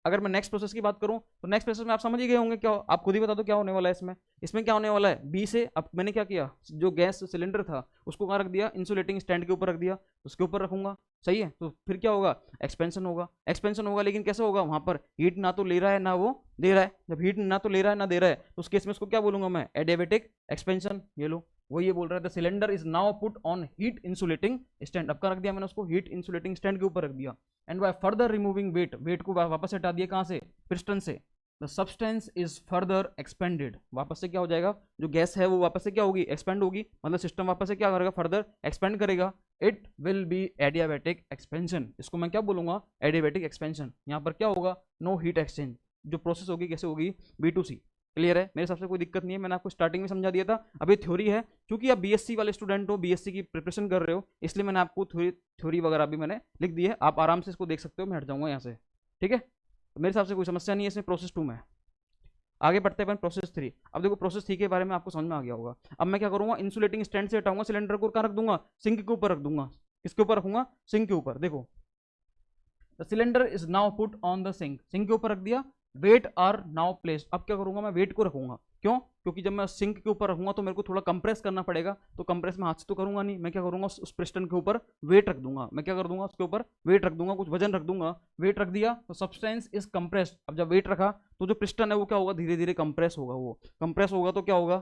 अगर मैं नेक्स्ट प्रोसेस की बात करूं तो नेक्स्ट प्रोसेस में आप समझ ही गए होंगे, क्या आप खुद ही बता दो क्या होने वाला है इसमें। इसमें क्या होने वाला है, बी से अब मैंने क्या किया, जो गैस सिलेंडर था उसको कहाँ रख दिया, इंसुलेटिंग स्टैंड के ऊपर रख दिया, उसके ऊपर रखूंगा, सही है। तो फिर क्या होगा, एक्सपेंशन होगा, एक्सपेंशन होगा, लेकिन कैसे होगा, वहां पर हीट ना तो ले रहा है ना वो दे रहा है। जब हीट ना तो ले रहा है ना दे रहा है तो उस केस में उसको क्या बोलूंगा मैं, एडियाबैटिक एक्सपेंशन। ये लो वो ये बोल रहा है, the cylinder is now put on heat insulating stand. अब क्या रख दिया मैंने उसको, हीट इंसुलेटिंग स्टैंड के ऊपर रख दिया। And by further removing weight, weight को वापस हटा दिया, कहां से, पिस्टन से। The substance is further expanded, वापस से क्या हो जाएगा, जो गैस है वो वापस से क्या होगी, एक्सपेंड होगी, मतलब सिस्टम वापस से क्या करेगा, फर्दर एक्सपेंड करेगा। It will be adiabatic expansion, इसको मैं क्या बोलूंगा, एडियाबैटिक एक्सपेंशन। यहाँ पर क्या होगा, नो हीट एक्सचेंज, जो प्रोसेस होगी कैसे होगी, B2C। क्लियर है, मेरे हिसाब से कोई दिक्कत नहीं है, मैंने आपको स्टार्टिंग में समझा दिया था। अभी थ्योरी है, क्योंकि आप बीएससी वाले स्टूडेंट हो, बीएससी की प्रिपरेशन कर रहे हो, इसलिए मैंने आपको थ्योरी वगैरह भी मैंने लिख दी है, आप आराम से इसको देख सकते हो। मैं हट जाऊंगा यहाँ से, ठीक है। तो मेरे हिसाब से कोई समस्या नहीं है इसमें प्रोसेस 2 में। आगे बढ़ते हैं प्रोसेस 3। अब देखो प्रोसेस 3 के बारे में आपको समझ में आ गया होगा। अब मैं क्या करूंगा, इंसुलेटिंग स्टैंड से हटाऊंगा, सिलेंडर को कहाँ रख दूंगा, सिंक के ऊपर रख दूंगा। किसके ऊपर रखूंगा, सिंक के ऊपर। देखो the cylinder is now put on the sink, sink के ऊपर रख दिया। वेट आर नाउ प्लेस्ड, अब क्या करूंगा मैं, वेट को रखूंगा। क्यों, क्योंकि जब मैं सिंक के ऊपर रखूंगा तो मेरे को थोड़ा कंप्रेस करना पड़ेगा, तो कंप्रेस में हाथ से तो करूंगा नहीं, मैं क्या करूंगा, उस पिस्टन के ऊपर वेट रख दूंगा। मैं क्या कर दूंगा, उसके ऊपर वेट रख दूंगा, कुछ वजन रख दूंगा, वेट रख दिया तो सब्सटेंस इज कंप्रेस्ड। अब जब वेट रखा तो जो पिस्टन है वो क्या होगा, धीरे धीरे कंप्रेस होगा। वो कंप्रेस होगा तो क्या होगा,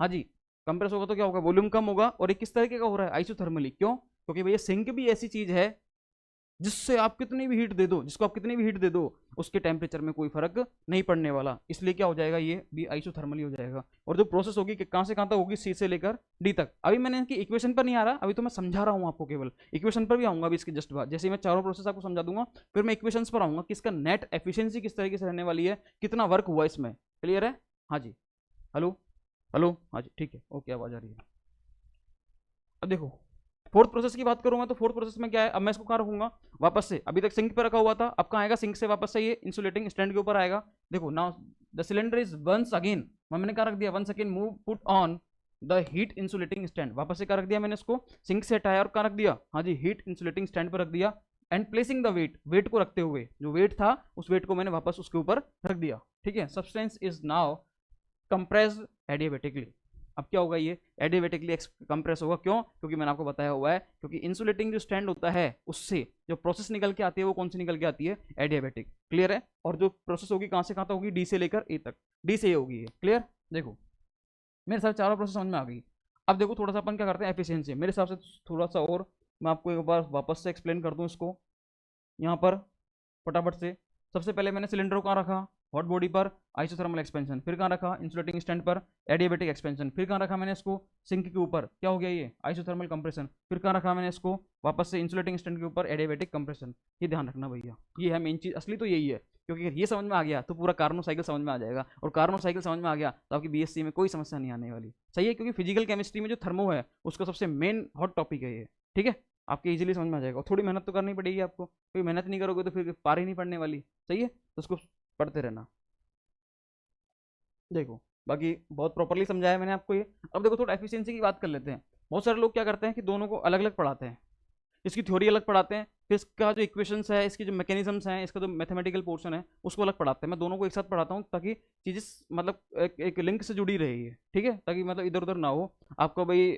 हाँ जी, कंप्रेस होगा तो क्या होगा, वॉल्यूम कम होगा। और ये किस तरीके का हो रहा है, आइसोथर्मली। क्यों, क्योंकि भैया सिंक भी ऐसी चीज है जिससे आप कितनी भी हीट दे दो, जिसको आप कितनी भी हीट दे दो उसके टेम्परेचर में कोई फर्क नहीं पड़ने वाला, इसलिए क्या हो जाएगा, ये भी आइसोथर्मली हो जाएगा। और जो प्रोसेस होगी कि कहां से कहां तक होगी, सी से लेकर डी तक। अभी मैंने इनकी इक्वेशन पर नहीं आ रहा, अभी तो मैं समझा रहा हूं आपको, केवल इक्वेशन पर भी आऊंगा अभी इसके जस्ट बाद। जैसे मैं चारों प्रोसेस आपको समझा दूंगा, फिर मैं इक्वेशन पर आऊंगा कि इसका नेट एफिशिएंसी किस तरीके से रहने वाली है, कितना वर्क हुआ इसमें। क्लियर है, हाँ जी, हेलो हेलो, हाँ जी ठीक है, ओके आवाज आ रही है। अब देखो फोर्थ प्रोसेस की बात करूं मैं, तो फोर्थ प्रोसेस में क्या है, अब मैं इसको कहां रखूंगा, वापस से, अभी तक सिंक पे रखा हुआ था, अब कहां आएगा, सिंक से वापस से ये इंसुलेटिंग स्टैंड के ऊपर आएगा। देखो now the cylinder is once again, मैंने क्या रख दिया, once again move put on the heat insulating stand, वापस से क्या रख दिया मैंने इसको, सिंक से हटाया और कहां रख दिया, हाँ जी, हीट इंसुलेटिंग स्टैंड पर रख दिया। And placing the weight, weight को रखते हुए, जो वेट था उस वेट को मैंने वापस उसके ऊपर रख दिया, ठीक है। Substance is now compressed adiabatically. अब क्या होगा, ये एडियाबैटिकली कंप्रेस होगा। क्यों, क्योंकि मैंने आपको बताया हुआ है, क्योंकि इंसुलेटिंग जो स्टैंड होता है उससे जो प्रोसेस निकल के आती है वो कौन सी निकल के आती है, एडियाबैटिक। क्लियर है, और जो प्रोसेस होगी कहां से कहां तक होगी, डी से लेकर ए तक, डी से ए होगी ये। क्लियर, देखो मेरे साथ चारों प्रोसेस समझ में आ गई। अब देखो थोड़ा सा अपन क्या करते हैं, एफिशिएंसी मेरे हिसाब से थोड़ा सा और मैं आपको एक बार वापस से एक्सप्लेन कर दूं इसको यहाँ पर फटाफट से। सबसे पहले मैंने सिलेंडर को कहाँ रखा, हॉट बॉडी पर, आइसोथर्मल एक्सपेंशन। फिर कहाँ रखा, इंसुलेटिंग स्टैंड पर, एडियाबैटिक एक्सपेंशन। फिर कहाँ रखा मैंने इसको, सिंक के ऊपर, क्या हो गया ये, आइसोथर्मल कंप्रेशन। फिर कहाँ रखा मैंने इसको, वापस से इंसुलेटिंग स्टैंड के ऊपर, एडियाबैटिक कंप्रेशन। ये ध्यान रखना भैया, ये है मेन चीज, असली तो यही है। क्योंकि अगर ये समझ में आ गया तो पूरा कार्नो साइकिल समझ में आ जाएगा, और कार्नो साइकिल समझ में आ गया तो आपकी बीएससी में कोई समस्या नहीं आने वाली। सही है, क्योंकि फिजिकल केमिस्ट्री में जो थर्मो है उसका सबसे मेन हॉट टॉपिक है ये, ठीक है। आपके इजीली समझ में आ जाएगा, थोड़ी मेहनत तो करनी पड़ेगी आपको, कोई मेहनत नहीं करोगे तो फिर पार ही नहीं पड़ने वाली। सही है, तो उसको पढ़ते रहना। देखो बाकी बहुत प्रॉपरली समझाया मैंने आपको ये। अब देखो थोड़ा एफिशिएंसी की बात कर लेते हैं। बहुत सारे लोग क्या करते हैं कि दोनों को अलग अलग पढ़ाते हैं, इसकी थ्योरी अलग पढ़ाते हैं, फिर इसका जो इक्वेशंस है, इसकी जो मैकेनिज्म्स हैं, इसका जो मैथमेटिकल पोर्शन है उसको अलग पढ़ाते हैं। मैं दोनों को एक साथ पढ़ाता हूँ ताकि चीज़ें मतलब एक लिंक से जुड़ी रही है, ठीक है, ताकि मतलब इधर उधर ना हो। आपको भाई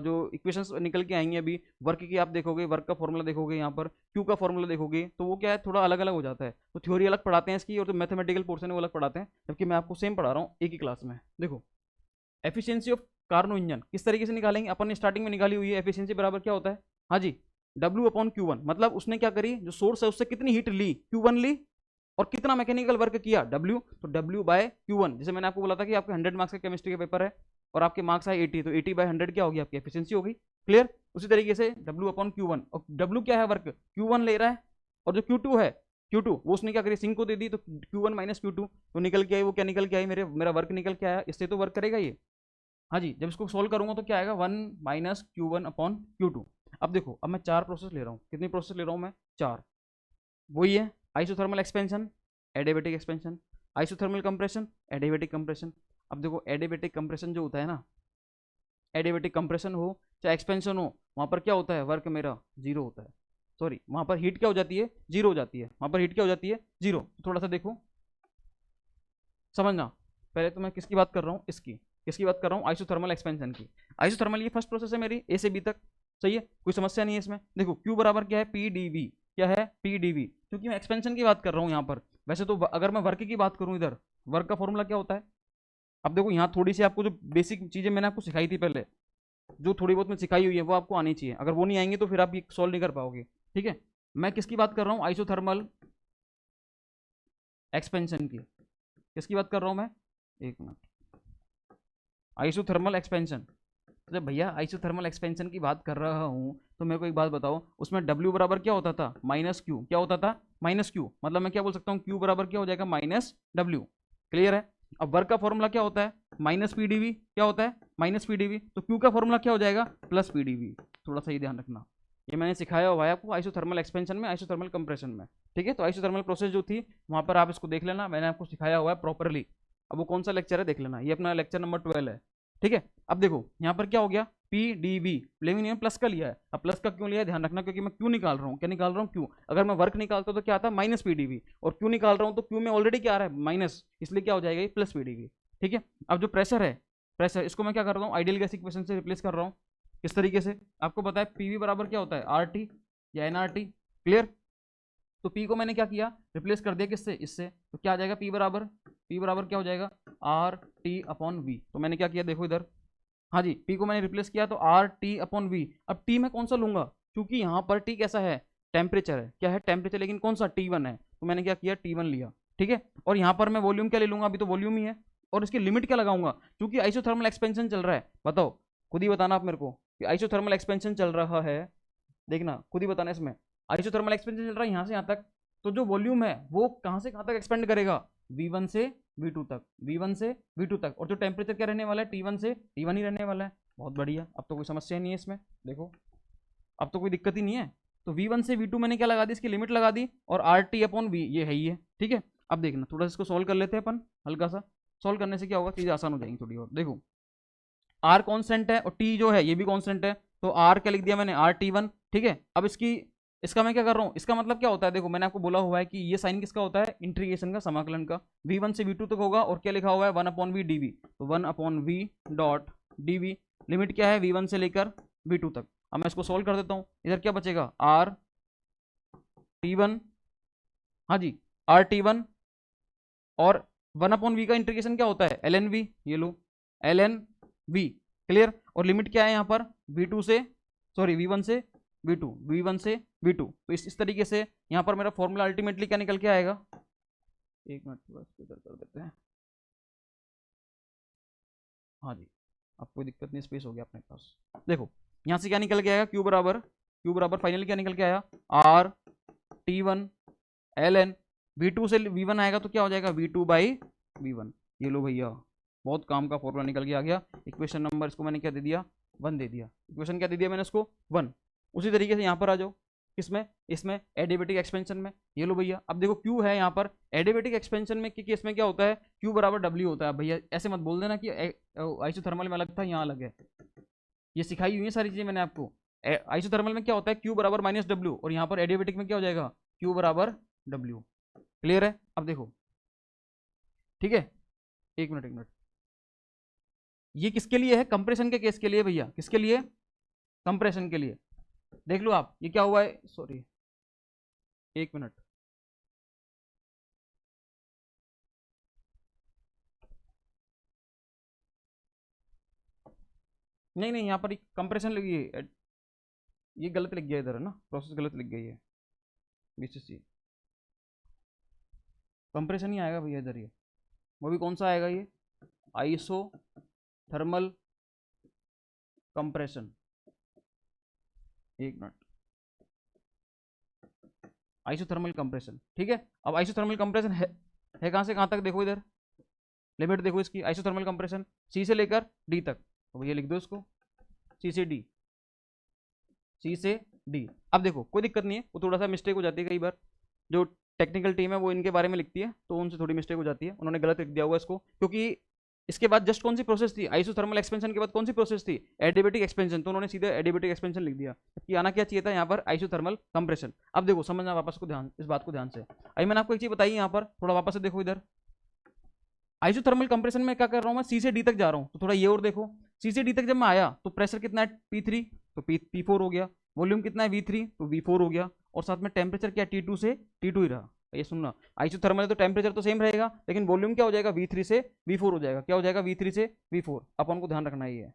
जो इक्वेशंस निकल के आएंगे अभी वर्क की, आप देखोगे वर्क का फॉर्मूला देखोगे, यहाँ पर क्यू का फॉर्मूला देखोगे, तो वो क्या है, थोड़ा अलग अलग हो जाता है। तो थ्योरी अलग पढ़ाते हैं इसकी, और जो मैथमेटिकल पोर्शन है वो अलग पढ़ाते हैं, जबकि मैं आपको सेम पढ़ा रहा हूँ एक ही क्लास में। देखो एफिशिएंसी ऑफ कार्नो इंजन किस तरीके से निकालेंगे, अपन ने स्टार्टिंग में निकाली हुई है। एफिशिएंसी बराबर क्या होता है, हाँ जी, W/Q1, मतलब उसने क्या करी, जो सोर्स है उससे कितनी हीट ली, Q1 ली, और कितना मैकेनिकल वर्क किया, W, तो W/Q1। जैसे मैंने आपको बोला था कि आपके 100 मार्क्स का केमिस्ट्री का पेपर है और आपके मार्क्स आए 80, तो 80/100 क्या होगी, आपकी एफिशिएंसी होगी। क्लियर, उसी तरीके से W/Q1, और W क्या है, वर्क, Q1 ले रहा है, और जो Q2 है, Q2 वो उसने क्या करी, सिंक को दे दी, तो Q1 - Q2 तो निकल के आई, वो क्या निकल के आई, मेरा वर्क निकल के आया, इससे तो वर्क करेगा ये। हाँ जी, जब इसको सोल्व करूंगा तो क्या आएगा, 1 - Q1/Q2। अब देखो, अब मैं 4 प्रोसेस ले रहा हूँ, कितनी प्रोसेस ले रहा हूँ मैं, 4। वही है, isothermal expansion, adiabatic expansion, isothermal compression, adiabatic compression. अब देखो एडियाबैटिक कंप्रेशन जो होता है ना, एडियाबैटिक कंप्रेशन हो चाहे एक्सपेंशन हो, वहां पर क्या होता है, वर्क मेरा 0 होता है। सॉरी वहां पर हीट क्या हो जाती है, जीरो हो जाती है, वहां पर हीट क्या हो जाती है, जीरो। थोड़ा सा देखो समझना, पहले तो मैं किसकी बात कर रहा हूँ, इसकी, किसकी बात कर रहा हूँ, आइसोथर्मल एक्सपेंशन की। आइसोथर्मल ये फर्स्ट प्रोसेस है मेरी ए से बी तक, सही है, कोई समस्या नहीं है इसमें। देखो क्यू बराबर क्या है, पी डी वी, क्या है, पी डी वी, क्योंकि मैं एक्सपेंशन की बात कर रहा हूँ यहाँ पर। वैसे तो अगर मैं वर्क की बात करूँ इधर, वर्क का फॉर्मूला क्या होता है, अब देखो यहाँ थोड़ी सी आपको जो बेसिक चीजें मैंने आपको सिखाई थी पहले, जो थोड़ी बहुत मैं सिखाई हुई है वो आपको आनी चाहिए, अगर वो नहीं आएंगे तो फिर आप ये सॉल्व नहीं कर पाओगे, ठीक है। मैं किसकी बात कर रहा हूँ, आइसोथर्मल एक्सपेंशन की, किसकी बात कर रहा हूँ मैं, एक मिनट, आइसोथर्मल एक्सपेंशन। तो भैया आइसोथर्मल एक्सपेंशन की बात कर रहा हूँ तो मेरे को एक बात बताओ, उसमें W बराबर क्या होता था, माइनस क्यू, क्या होता था, माइनस क्यू, मतलब मैं क्या बोल सकता हूँ, Q बराबर क्या हो जाएगा, माइनस W, क्लियर है। अब वर्क का फॉर्मूला क्या होता है, माइनस पी डी वी, क्या होता है, माइनस पी डी वी, तो Q का फॉर्मूला क्या हो जाएगा, प्लस पी डी वी। थोड़ा सा ही ध्यान रखना, ये मैंने सिखाया हुआ है आपको आइसोथर्मल एक्सपेंशन में, आइसोथर्मल कंप्रेशन में, ठीक है। तो आइसोथर्मल प्रोसेस जो थी वहां पर आप इसको देख लेना, मैंने आपको सिखाया हुआ है प्रॉपरली। अब वो कौन सा लेक्चर है देख लेना, ये अपना लेक्चर नंबर 12 है, ठीक है। अब देखो यहाँ पर क्या हो गया, पी डी वी, लेकिन प्लस का लिया है, अब प्लस का क्यों लिया है ध्यान रखना, क्योंकि मैं क्यों निकाल रहा हूँ, क्या निकाल रहा हूँ, क्यों। अगर मैं वर्क निकालता तो क्या आता है, माइनस पी डी वी, और क्यों निकाल रहा हूँ तो क्यों में ऑलरेडी क्या आ रहा है, माइनस, इसलिए क्या हो जाएगा ये प्लस पी डी वी, ठीक है। अब जो प्रेशर है, प्रेशर इसको मैं क्या कर रहा हूँ, आइडियल गैस इक्वेशन से रिप्लेस कर रहा हूँ, किस तरीके से, आपको पता है पीवी बराबर क्या होता है, आर टी या एन आर टी, क्लियर। तो पी को मैंने क्या किया, रिप्लेस कर दिया किससे, इससे, तो क्या आ जाएगा, पी बराबर क्या हो जाएगा, आर टी अपॉन वी। तो मैंने क्या किया देखो इधर, हाँ जी, P को मैंने रिप्लेस किया तो आर टी अपॉन वी। अब T मैं कौन सा लूंगा, क्योंकि यहाँ पर T कैसा है, टेम्परेचर है, क्या है, टेम्परेचर, लेकिन कौन सा, T1 है, तो मैंने क्या किया, T1 लिया, ठीक है। और यहाँ पर मैं वॉल्यूम क्या ले लूंगा, अभी तो वॉल्यूम ही है, और इसकी लिमिट क्या लगाऊंगा, क्योंकि आइसोथर्मल एक्सपेंशन चल रहा है, बताओ, खुद ही बताना आप मेरे को कि आइसोथर्मल एक्सपेंशन चल रहा है, देखना खुद ही बताना इसमें, आइसोथर्मल एक्सपेंशन चल रहा है यहाँ से यहाँ तक, तो जो वॉल्यूम है वो कहाँ से कहाँ तक एक्सपेंड करेगा, V1 से V2 तक, V1 से V2 तक, और जो टेम्परेचर क्या रहने वाला है, T1 से T1 ही रहने वाला है। बहुत बढ़िया, अब तो कोई समस्या नहीं है इसमें, देखो अब तो कोई दिक्कत ही नहीं है। तो V1 से V2 मैंने क्या लगा दी, इसकी लिमिट लगा दी, और आर टी अपॉन वी ये है ही है, ठीक है। अब देखना थोड़ा सा इसको सॉल्व कर लेते हैं अपन, हल्का सा सॉल्व करने से क्या होगा, चीज़ें आसान हो जाएंगी थोड़ी और। देखो आर कॉन्स्टेंट है और टी जो है ये भी कॉन्स्टेंट है, तो आर क्या लिख दिया मैंने, आर टी वन, ठीक है। अब इसका मैं क्या कर रहा हूँ, इसका मतलब क्या होता है, देखो मैंने आपको बोला हुआ है कि ये साइन किसका होता है, इंटीग्रेशन का, समाकलन का, V1 से V2 तक होगा, और क्या लिखा हुआ है, 1 अपॉन वी डी वी, तो 1 upon V dot D V, limit क्या है, V1 से लेकर V2 तक। अब मैं इसको सोल्व कर देता हूँ, इधर क्या बचेगा, आर टी वन, हाँ जी आर टी वन, और 1 अपॉन वी का इंटीग्रेशन क्या होता है, एल एन वी, ये लो एल एन वी, क्लियर। और लिमिट क्या है यहाँ पर, V2 से, सॉरी V1 से V2, V1 से V2, तो इस तरीके से यहाँ पर मेरा फॉर्मूला अल्टीमेटली क्या निकल के आएगा, एक मिनट थोड़ा इसको इधर कर देते हैं, हाँ जी अब कोई दिक्कत नहीं, स्पेस हो गया अपने पास। देखो यहाँ से क्या निकल के आएगा, क्यू बराबर फाइनली क्या निकल के आया, R T one L N, V2 से V1 आएगा तो क्या हो जाएगा, V2 बाई V1, ये लो भैया बहुत काम का फॉर्मूला निकल के आ गया। इक्वेशन नंबर इसको मैंने क्या दे दिया, 1 दे दिया, इक्वेशन क्या दे दिया मैंने इसको, 1। उसी तरीके से यहाँ पर आ जाओ, किसमें, इसमें एडियाबेटिक एक्सपेंशन में, ये लो भैया। अब देखो Q है यहाँ पर एडियाबेटिक एक्सपेंशन में, क्योंकि इसमें क्या होता है, Q बराबर W होता है। भैया ऐसे मत बोल देना कि आइसोथर्मल में अलग था यहाँ अलग है, ये सिखाई हुई है सारी चीजें मैंने आपको। आइसोथर्मल में क्या होता है, Q बराबर माइनस डब्ल्यू, और यहाँ पर एडियाबेटिक में क्या हो जाएगा, Q बराबर W, क्लियर है। अब देखो ठीक है, एक मिनट एक मिनट, ये किसके लिए है, कंप्रेशन के केस के लिए भैया, किसके लिए, कंप्रेशन के लिए। देख लो आप ये क्या हुआ है, सॉरी एक मिनट, नहीं नहीं यहाँ पर कंप्रेशन लगी है, ये गलत लिख गया इधर है ना, प्रोसेस गलत लिख गई है, बीसीसी कंप्रेशन ही आएगा भैया इधर, ये वो भी कौन सा आएगा, ये आइसो थर्मल कंप्रेशन, एक मिनट, आइसोथर्मल कंप्रेशन, ठीक है। अब आइसोथर्मल कंप्रेशन है कहाँ से कहाँ तक, देखो इधर लिमिट देखो इसकी, आइसोथर्मल कंप्रेशन सी से लेकर डी तक, तो भैया लिख दो इसको, सी से डी, सी से डी। अब देखो कोई दिक्कत नहीं है, वो थोड़ा सा मिस्टेक हो जाती है कई बार, जो टेक्निकल टीम है वो इनके बारे में लिखती है तो उनसे थोड़ी मिस्टेक हो जाती है, उन्होंने गलत लिख दिया हुआ इसको, क्योंकि इसके बाद जस्ट कौन सी प्रोसेस थी, आइसोथर्मल एक्सपेंशन के बाद कौन सी प्रोसेस थी, एडियाबेटिक एक्सपेंशन, तो उन्होंने सीधे एडियाबेटिक एक्सपेंशन लिख दिया, कि आना क्या चाहिए था यहाँ पर, आइसोथर्मल कंप्रेशन। अब देखो समझना वापस को ध्यान, इस बात को ध्यान से, अभी मैंने आपको एक चीज बताई यहाँ पर, थोड़ा वापस से देखो इधर, आइसोथर्मल कंप्रेशन में क्या कर रहा हूँ मैं, सी से डी तक जा रहा हूँ, तो थोड़ा ये और देखो, सी से डी तक जब मैं आया तो प्रेशर कितना है P3, तो P4 हो गया, वॉल्यूम कितना है V3, तो V4 हो गया, और साथ में टेम्परेचर क्या T2 से T2 ही रहा। ये सुनना, आइसोथर्मल है तो टेम्परेचर तो सेम रहेगा, लेकिन वॉल्यूम क्या हो जाएगा, V3 से V4 हो जाएगा, क्या हो जाएगा, V3 से V4, अपन को ध्यान रखना ही है।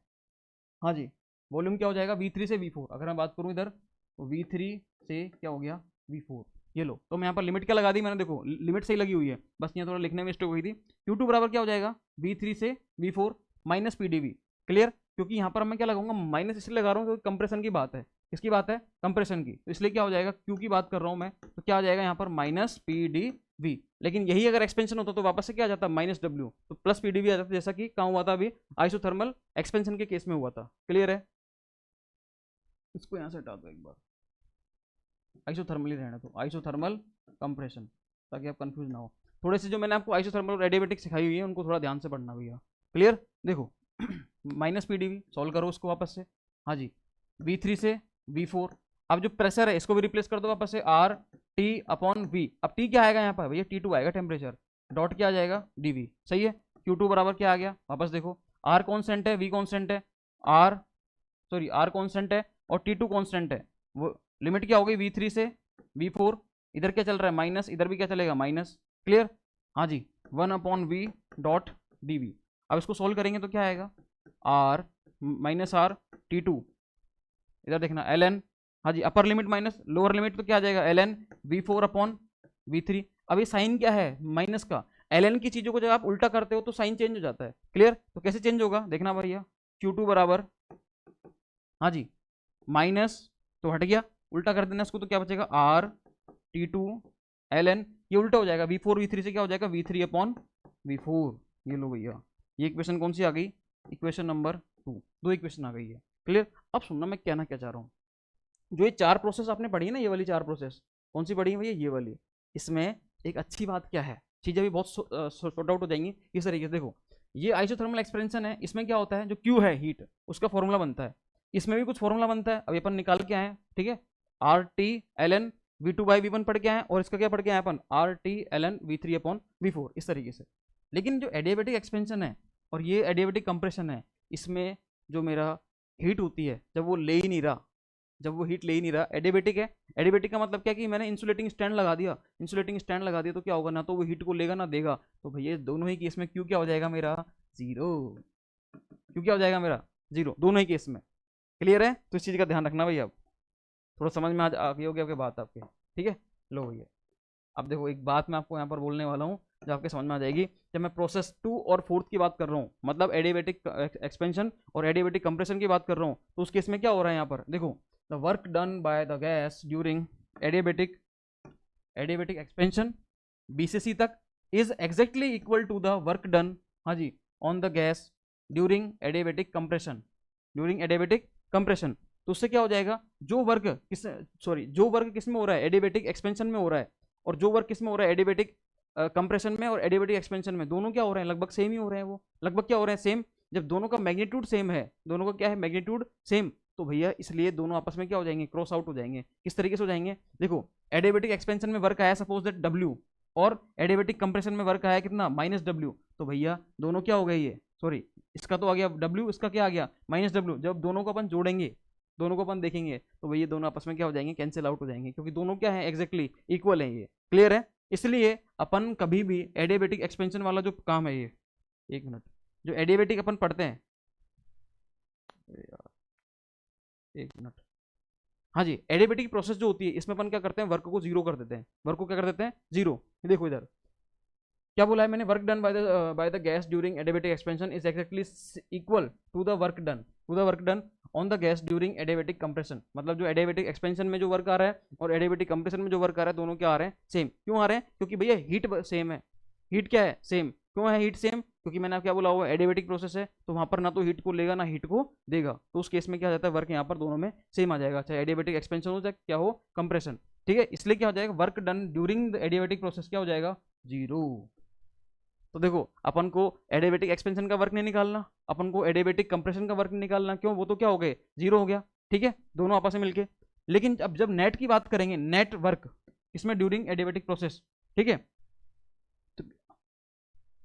हाँ जी, वॉल्यूम क्या हो जाएगा, V3 से V4, अगर मैं बात करूँ इधर तो V3 से क्या हो गया, V4। ये लो, तो मैं यहाँ पर लिमिट क्या लगा दी मैंने, देखो लिमिट सही लगी हुई है, बस यहाँ थोड़ा लिखने में मिस्टेक हुई थी। Q2 बराबर क्या हो जाएगा, V3 से V4 माइनस PdV, क्लियर, क्योंकि यहाँ पर मैं क्या लगाऊंगा, माइनस इसलिए लगा रहा हूँ क्योंकि कंप्रेशन की बात है, किसकी बात है, कंप्रेशन की, तो इसलिए क्या हो जाएगा, Q की बात कर रहा हूँ मैं, तो क्या हो जाएगा यहाँ पर माइनस PdV। लेकिन यही अगर एक्सपेंशन होता तो वापस से क्या आ जाता, माइनस W, तो प्लस PdV आ जाता, जैसा कि कहाँ हुआ था अभी आइसोथर्मल एक्सपेंशन के केस में हुआ था, क्लियर है। इसको यहाँ से हटा दो एक बार, आइसोथर्मल ही रहना, तो आइसोथर्मल कंप्रेशन, ताकि आप कंफ्यूज ना हो। थोड़े से जो मैंने आपको आइसोथर्मल और एडियाबेटिक सिखाई हुई है उनको थोड़ा ध्यान से पढ़ना भैया, क्लियर। देखो माइनस PdV सॉल्व करो उसको वापस से, हाँ जी, V3 से V4, अब जो प्रेशर है इसको भी रिप्लेस कर दो वापस से, RT/V, अब T क्या आएगा यहाँ पर भैया, T2 आएगा टेम्परेचर, डॉट क्या आ जाएगा, DV, सही है। Q2 बराबर क्या आ गया, वापस देखो, R कॉन्स्टेंट है, V कॉन्स्टेंट है, R कॉन्स्टेंट है और T2 कॉन्स्टेंट है, वो लिमिट क्या हो गई, V3 से V4, इधर क्या चल रहा है माइनस, इधर भी क्या चलेगा माइनस, क्लियर। हाँ जी, 1/V डॉट DV। अब इसको सोल्व करेंगे तो क्या आएगा, R माइनस R T2, इधर देखना ln, हाँ जी, upper limit minus lower limit, तो क्या आ जाएगा ln V4/V3। अब ये साइन क्या है माइनस का, ln की चीजों को जब आप उल्टा करते हो तो साइन चेंज हो जाता है, क्लियर। तो कैसे चेंज होगा देखना भैया, Q2 बराबर, हाँ जी, माइनस, तो हट गया, उल्टा कर देना इसको, तो क्या बचेगा, RT2 ln, ये उल्टा हो जाएगा, V4 V3 से क्या हो जाएगा, V3/V4। ये लो भैया, ये इक्वेशन कौन सी आ गई, इक्वेशन नंबर 2, दो इक्वेशन आ गई है, क्लियर। अब सुनना मैं कहना क्या चाह रहा हूँ, जो ये चार प्रोसेस आपने पढ़ी है ना, ये वाली चार प्रोसेस कौन सी पढ़ी है भैया, ये वाली, इसमें एक अच्छी बात क्या है, चीजें भी बहुत सॉर्ट आउट हो जाएंगी इस तरीके से। देखो ये आइसोथर्मल एक्सपेंशन है, इसमें क्या होता है, जो Q है हीट, उसका फॉर्मूला बनता है, इसमें भी कुछ फॉर्मूला बनता है, अभी अपन निकाल के आए, ठीक है, RT ln V2/V1 पढ़ के आए, और इसका क्या पढ़ के आए अपन, RT ln V3/V4, इस तरीके से। लेकिन जो एडियाबेटिक एक्सपेंशन है और ये एडियाबेटिक कंप्रेशन है, इसमें जो मेरा हीट होती है, जब वो ले ही नहीं रहा, जब वो हीट ले ही नहीं रहा, एडियाबेटिक है। एडियाबेटिक का मतलब क्या कि मैंने इंसुलेटिंग स्टैंड लगा दिया, इंसुलेटिंग स्टैंड लगा दिया तो क्या होगा, ना तो वो हीट को लेगा ना देगा, तो भैया दोनों ही केस में क्यू क्या हो जाएगा मेरा, जीरो, क्यू क्या हो जाएगा मेरा, जीरो, दोनों ही केस में, क्लियर है। तो इस चीज का ध्यान रखना भैया, अब थोड़ा समझ में आ गई होगी आपकी बात आपके, ठीक है। लो भैया, अब देखो एक बात मैं आपको यहाँ पर बोलने वाला हूँ जो आपके समझ में आ जाएगी, जब मैं प्रोसेस 2 और 4 की बात कर रहा हूँ, मतलब एडियाबेटिक एक्सपेंशन और एडियाबेटिक कंप्रेशन की बात कर रहा हूँ, तो उस केस में क्या हो रहा है यहाँ पर देखो, the work done by the gas during adiabatic expansion B से सी तक is exactly equal to the work done, हाँ जी, on the gas during adiabatic compression, तो उससे क्या हो जाएगा, जो वर्क किस में हो रहा है, एडियाबेटिक एक्सपेंशन में हो रहा है, और जो वर्क किस में हो रहा है, एडियाबेटिक कंप्रेशन में और एडियाबेटिक एक्सपेंशन में, दोनों क्या हो रहे हैं, लगभग सेम ही हो रहे हैं, वो लगभग क्या हो रहे हैं, सेम। जब दोनों का मैग्नीट्यूड सेम है, दोनों का क्या है, मैग्नीट्यूड सेम, तो भैया इसलिए दोनों आपस में क्या हो जाएंगे, क्रॉस आउट हो जाएंगे। किस तरीके से हो जाएंगे, देखो एडियाबेटिक एक्सपेंशन में वर्क आया सपोज दैट W, और एडियाबेटिक कंप्रेशन में वर्क आया कितना, -W, तो भैया दोनों क्या हो गए, ये सॉरी इसका तो आ गया W, इसका क्या आ गया, -W। जब दोनों को अपन जोड़ेंगे, दोनों को अपन देखेंगे, तो भैया दोनों आपस में क्या हो जाएंगे, कैंसिल आउट हो जाएंगे, क्योंकि दोनों क्या है, एग्जैक्टली इक्वल है, ये क्लियर है। इसलिए अपन कभी भी एडियाबेटिक एक्सपेंशन वाला जो काम है, ये एक मिनट, जो एडियाबेटिक अपन पढ़ते हैं, एक मिनट, हाँ जी, एडियाबेटिक प्रोसेस जो होती है, इसमें अपन क्या करते हैं, वर्क को जीरो कर देते हैं, वर्क को क्या कर देते हैं, जीरो। देखो इधर क्या बोला है मैंने, work done by the gas during adiabatic expansion is exactly equal to the work done on the gas during adiabatic compression. मतलब जो एडियाबेटिक एक्सपेंशन में जो वर्क आ रहा है और एडियाबेटिक कंप्रेशन में जो वर्क आ रहा है, दोनों क्या आ रहे हैं, सेम। क्यों आ रहे हैं, क्योंकि भैया हीट सेम है, हीट क्या है, सेम। क्यों है हीट सेम, क्योंकि मैंने क्या बोला हुआ, एडियाबेटिक प्रोसेस है, तो वहां पर ना तो हीट को लेगा ना हीट को देगा, तो उस केस में क्या जाता है, वर्क यहाँ पर दोनों में सेम आ जाएगा, चाहे एडियाबेटिक एक्सपेंशन हो चाहे क्या हो, कंप्रेशन, ठीक है। इसलिए क्या हो जाएगा, work done during the adiabatic process क्या हो जाएगा, जीरो। तो देखो अपन को एडियाबेटिक एक्सपेंशन का वर्क नहीं निकालना, अपन को एडियाबेटिक कंप्रेशन का वर्क नहीं निकालना, क्यों? वो तो क्या हो गए, जीरो हो गया, ठीक है, दोनों आपस में मिलके। लेकिन अब जब नेट की बात करेंगे, नेट वर्क इसमें ड्यूरिंग एडियाबेटिक प्रोसेस, ठीक है, तो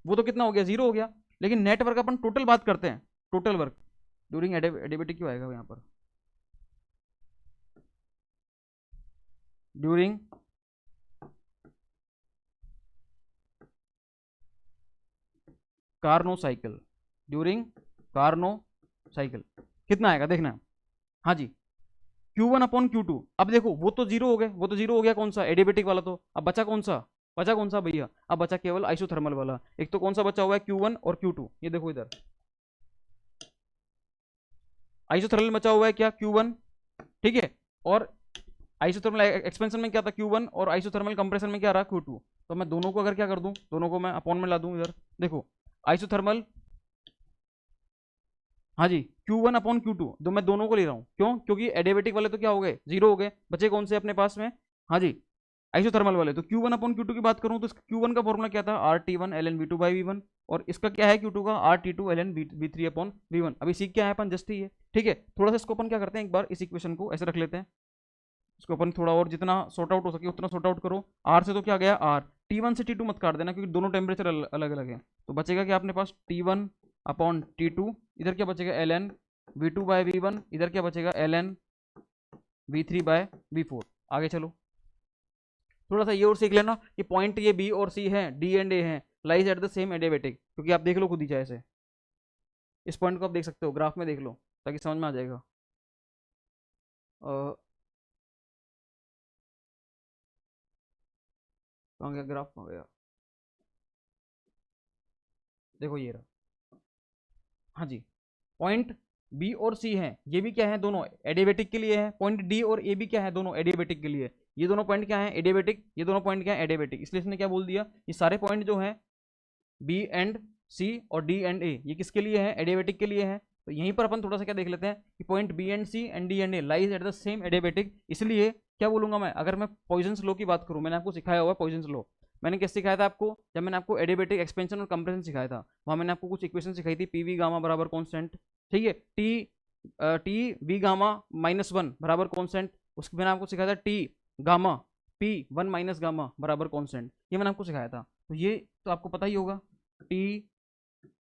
वो तो कितना हो गया, जीरो हो गया। लेकिन नेट वर्क अपन टोटल बात करते हैं, टोटल वर्क ड्यूरिंग एडियाबेटिक क्यों आएगा यहाँ पर, during Carnot cycle, during Carnot cycle कितना आएगा देखना। हाँ जी, Q1 अपॉन Q2। अब देखो वो तो जीरो हो गए, वो तो जीरो हो गया, कौन सा, एडियाबेटिक वाला। तो अब बचा कौन सा, बचा कौन सा भैया, अब बचा केवल आइसोथर्मल वाला। एक तो कौन सा बचा हुआ है, Q1 और Q2, ये देखो इधर आइसोथर्मल बचा हुआ है क्या, Q1, ठीक है, और आइसोथर्मल एक्सपेंशन में क्या था, Q1, और आइसोथर्मल कंप्रेशन में क्या रहा, Q2। तो मैं दोनों को अगर क्या कर दूं, दोनों को मैं अपॉन में ला दूं इधर, देखो आइसोथर्मल, हाँ जी, Q1 अपॉन Q2, तो मैं दोनों को ले रहा हूँ, क्यों, क्योंकि एडियाबेटिक वाले तो क्या हो गए, जीरो हो गए, बचे कौन से अपने पास में, हाँ जी, आइसोथर्मल वाले। तो Q1 अपॉन Q2 की बात करूं तो Q1 का फॉर्मूला क्या था, RT1 ln V2 by V1, और इसका क्या है Q2 का, RT2 ln V3 upon V1। अभी सीख क्या है अपन, जस्ट ही है, ठीक है। थोड़ा सा इसको अपन क्या करते हैं, एक बार इस इक्वेशन को ऐसे रख लेते हैं, इसको अपन थोड़ा और जितना सॉर्ट आउट हो सके उतना सॉर्ट आउट करो। R से तो क्या गया R, T1 से T2 मत काट देना, क्योंकि दोनों टेम्परेचर अलग अलग है। तो बचेगा क्या अपने पास, T1 अपॉन T2, इधर क्या बचेगा ln V2 बाय V1, इधर क्या बचेगा ln V3 बाय V4। आगे चलो, थोड़ा सा ये और सीख लेना कि पॉइंट ये बी और सी है, डी एंड ए है, lies at the same adiabatic, क्योंकि आप देख लो खुद ही चाहे से, इस पॉइंट को आप देख सकते हो, ग्राफ में देख लो ताकि समझ में आ जाएगा। कहाँ गया ग्राफ, कहाँ गया, देखो ये रहा, हाँ जी, पॉइंट बी और सी है, ये भी क्या है, दोनों एडियाबेटिक के लिए है। पॉइंट डी और ए भी क्या है, दोनों एडियाबेटिक के लिए। ये दोनों पॉइंट क्या है, एडियाबेटिक, ये दोनों पॉइंट क्या है, एडियाबेटिक। इसलिए इसने क्या बोल दिया, ये सारे पॉइंट जो है बी एंड सी और डी एंड ए, ये किसके लिए है, एडियाबेटिक के लिए है। तो यहीं पर अपन थोड़ा सा क्या देख लेते हैं कि point B and C and D and A lies at the same adiabatic. इसलिए क्या बोलूंगा मैं, अगर मैं पॉइजन्स लॉ की बात करूं, मैंने आपको सिखाया हुआ है पॉइजन्स लॉ। मैंने क्या सिखाया था आपको, जब मैंने आपको एडियाबेटिक एक्सपेंशन और कंप्रेशन सिखाया था, वहां मैंने आपको कुछ इक्वेशन सिखाई थी, पीवी गामा बराबर कॉन्स्टेंट, ठीक है, टी वी गामा -1 बराबर कॉन्स्टेंट। उसके मैंने आपको सिखाया था T gamma P1 minus gamma बराबर कॉन्स्टेंट, ये मैंने आपको सिखाया था। तो ये तो आपको पता ही होगा, टी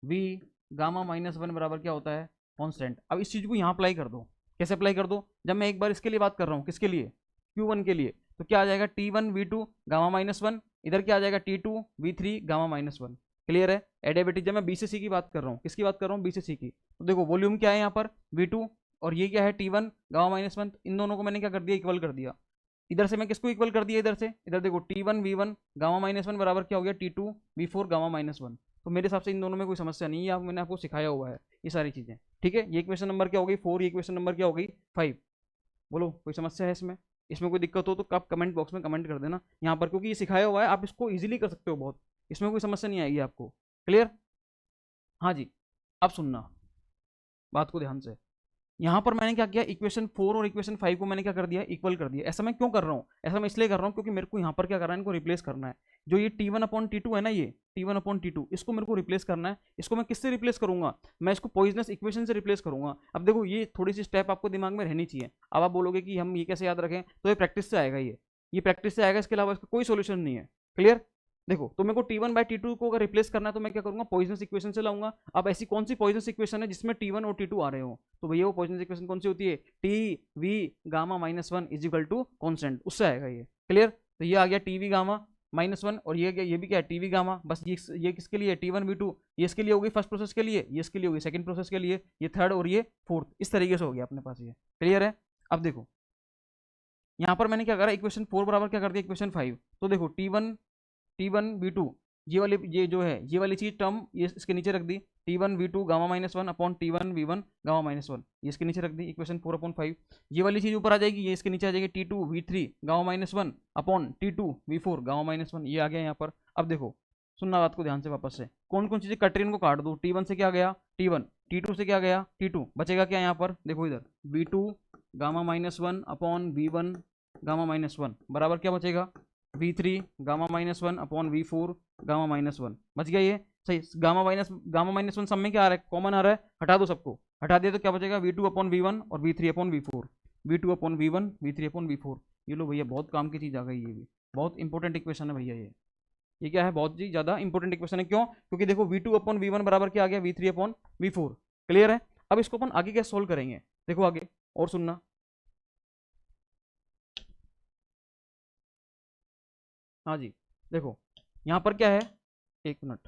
वी गामा -1 बराबर क्या होता है, कॉन्स्टेंट। अब इस चीज़ को यहाँ अप्लाई कर दो, कैसे अप्लाई कर दो, जब मैं एक बार इसके लिए बात कर रहा हूँ, किसके लिए, Q1 के लिए, तो क्या आ जाएगा T1 V2 गामा -1, इधर क्या आ जाएगा T2 V3 गामा -1। क्लियर है। एडियाबेटिक जब मैं बी से सी की बात कर रहा हूँ, किसकी बात कर रहा हूँ, बी से सी की, तो देखो वॉल्यूम क्या है यहाँ पर V2, और ये क्या है T1 गामा -1, इन दोनों को मैंने क्या कर दिया, इक्वल कर दिया। इधर से मैं किसको इक्वल कर दिया, इधर से, इधर देखो T1 V1 गामा -1 बराबर क्या हो गया, T2 V4 गामा -1। तो मेरे हिसाब से इन दोनों में कोई समस्या नहीं है, मैंने आपको सिखाया हुआ है ये सारी चीजें, ठीक है। ये क्वेश्चन नंबर क्या हो गई 4, ये क्वेश्चन नंबर क्या हो गई 5। बोलो कोई समस्या है इसमें, इसमें कोई दिक्कत हो तो आप कमेंट बॉक्स में कमेंट कर देना यहाँ पर, क्योंकि ये सिखाया हुआ है, आप इसको इजीली कर सकते हो बहुत, इसमें कोई समस्या नहीं आएगी आपको। क्लियर, हाँ जी। अब सुनना बात को ध्यान से, यहाँ पर मैंने क्या किया, इक्वेशन 4 और इक्वेशन 5 को मैंने क्या कर दिया, इक्वल कर दिया। ऐसा मैं क्यों कर रहा हूँ, ऐसा मैं इसलिए कर रहा हूँ क्योंकि मेरे को यहाँ पर क्या करना है, इनको रिप्लेस करना है। जो ये T1 अपॉन T2 है ना, ये T1 अपॉन T2, इसको मेरे को रिप्लेस करना है। इसको मैं किससे रिप्लेस करूंगा, मैं इसको पॉइजनस इक्वेशन से रिप्लेस करूंगा। अब देखो ये थोड़ी सी स्टेप आपको दिमाग में रहनी चाहिए। अब आप बोलोगे कि हम ये कैसे याद रखें, तो ये प्रैक्टिस से आएगा, ये प्रैक्टिस से आएगा, इसके अलावा इसका कोई सोल्यूशन नहीं है। क्लियर, देखो तो मेरे को T1 बाई T2 को अगर रिप्लेस करना है तो मैं क्या करूंगा, पॉइजनस इक्वेशन से लाऊंगा। अब ऐसी कौन सी पॉइजनस इक्वेशन है जिसमें T1 और T2 आ रहे हो, तो भैया वो पॉइजनस इक्वेशन कौन सी होती है, T V gamma -1 is equal to constant, उससे आएगा ये। क्लियर, तो ये आ गया टी वी गामा -1, और ये भी क्या है, टी वी गामा। बस ये किसके लिए, T1 V2, ये इसके लिए होगी फर्स्ट प्रोसेस के लिए, ये इसके लिए होगी सेकंड प्रोसेस के लिए, ये थर्ड और ये फोर्थ, इस तरीके से हो गया अपने पास ये। क्लियर है। अब देखो यहाँ पर मैंने क्या करा, इक्वेशन 4 बराबर क्या कर दिया, इक्वेशन 5। तो देखो T1 V2, ये जो है ये वाली चीज टर्म ये इसके नीचे रख दी, T1 V2 gamma -1 upon T1 V1 gamma -1, ये इसके नीचे रख दी, इक्वेशन 4 अपॉन 5। ये वाली चीज ऊपर आ जाएगी, ये इसके नीचे आ जाएगी, T2 V3 gamma -1 upon T2 V4 gamma -1, ये आ गया यहाँ पर। अब देखो सुनना बात को ध्यान से वापस से, कौन कौन चीजें कट रही हैं उनको काट दो। T1 से क्या गया T1, T2 से क्या गया T2, बचेगा क्या यहाँ पर, देखो इधर V2 gamma -1 upon V1 gamma -1 बराबर क्या बचेगा, V3 gamma -1 upon V4 gamma minus one, बच गया ये सही। गामा माइनस वन सब में क्या आ रहा है, कॉमन आ रहा है, हटा दो सबको, हटा दिया तो क्या बचेगा, V two upon V one और V three upon V four, V two upon V one V three upon V four. ये लो भैया, बहुत काम की चीज़ आ गई, ये भी बहुत इंपॉर्टेंट इक्वेशन है भैया ये क्या है, बहुत ही ज़्यादा इंपॉर्टेंट इक्वेशन है। क्यों, क्योंकि देखो V two upon V one बराबर क्या आ गया, V three upon V four. Clear है। अब इसको अपन आगे क्या सोल्व करेंगे, देखो आगे और सुनना। हाँ जी, देखो यहाँ पर क्या है, एक मिनट,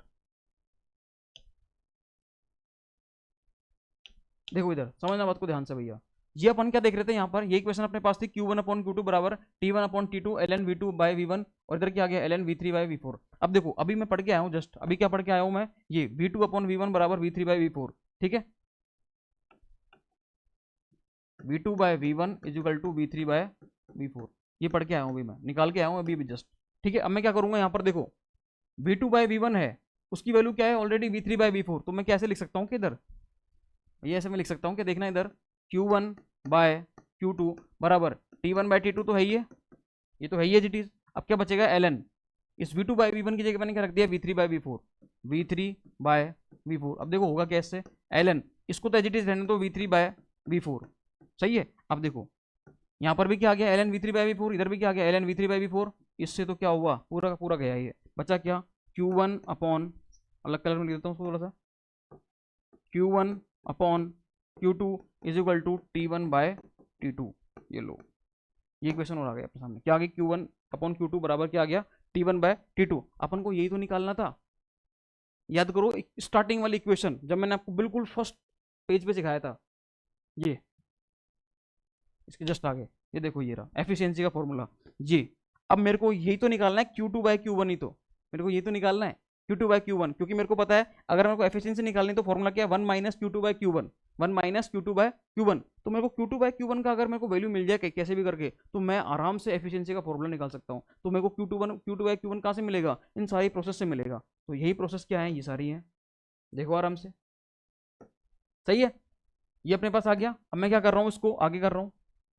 देखो इधर समझना बात को ध्यान से भैया। ये अपन क्या देख रहे थे यहाँ पर, ये इक्वेशन अपने पास थी Q one upon Q two बराबर T one upon T two L N V two by V one, और इधर क्या आ गया, L N V three by V four. अब देखो अभी मैं पढ़ के आया हूँ, जस्ट अभी क्या पढ़ के आया हूँ मैं, ये V two upon V one बराबर V three by V four, ठीक है, V two by V one is equal to V three by V four, ये पढ़ के आया हूँ अभी, मैं निकाल के आया हूँ अभी भी जस्ट, ठीक है। अब मैं क्या करूंगा यहाँ पर, देखो V two by V one है, उसकी वैल्यू क्या है already V three by V four, तो मैं कैसे लिख सकता हूँ कि इधर, ये ऐसे मैं लिख सकता हूँ कि देखना इधर Q one by Q two बराबर T one by T two, तो है ही है, ये तो है ही है जी। अब क्या बचेगा, एल एन, इस V two by V one की जगह मैंने क्या रख दिया, V three by V four, V three by V four. अब देखो होगा कैसे, एल एन इसको तो एज इट इज रहने दो, V three by V four, सही है। अब देखो यहाँ पर भी क्या आ गया, L N V three by V four, इधर भी क्या आ गया, L N V three by V four. इससे तो क्या हुआ, पूरा का पूरा गया, ये बचा क्या, क्यू वन अपॉन, अलग कलर में लिख देता हूँ थोड़ा सा, Q one upon Q two is equal to T one by T two. ये लो, ये क्वेश्चन और आ गया अपने सामने, क्या आ गया, Q one upon Q two बराबर क्या आ गया, T one by T two. अपन को यही तो निकालना था, याद करो स्टार्टिंग वाली इक्वेशन जब मैंने आपको बिल्कुल फर्स्ट पेज पे सिखाया था, ये इसके जस्ट आगे, ये देखो ये रहा एफिशिएंसी का फॉर्मूला ये। अब मेरे को यही तो निकालना है, Q two by Q one, ही तो मेरे को ये तो निकालना है Q two by Q one, क्योंकि मेरे को पता है अगर मेरे को एफिशिएंसी निकालनी तो फॉर्मूला क्या है, one minus Q two by Q one, one minus Q two by Q one. तो मेरे को Q two by Q one का अगर मेरे को वैल्यू मिल जाए कैसे भी करके, तो मैं आराम से एफिशिएंसी का फॉर्मूला निकाल सकता हूँ। तो मेरे को Q two by Q one कहाँ से मिलेगा, इन सारी प्रोसेस से मिलेगा। तो यही प्रोसेस क्या है, ये सारी है, देखो आराम से, सही है। ये अपने पास आ गया। अब मैं क्या कर रहा हूँ, इसको आगे कर रहा हूँ।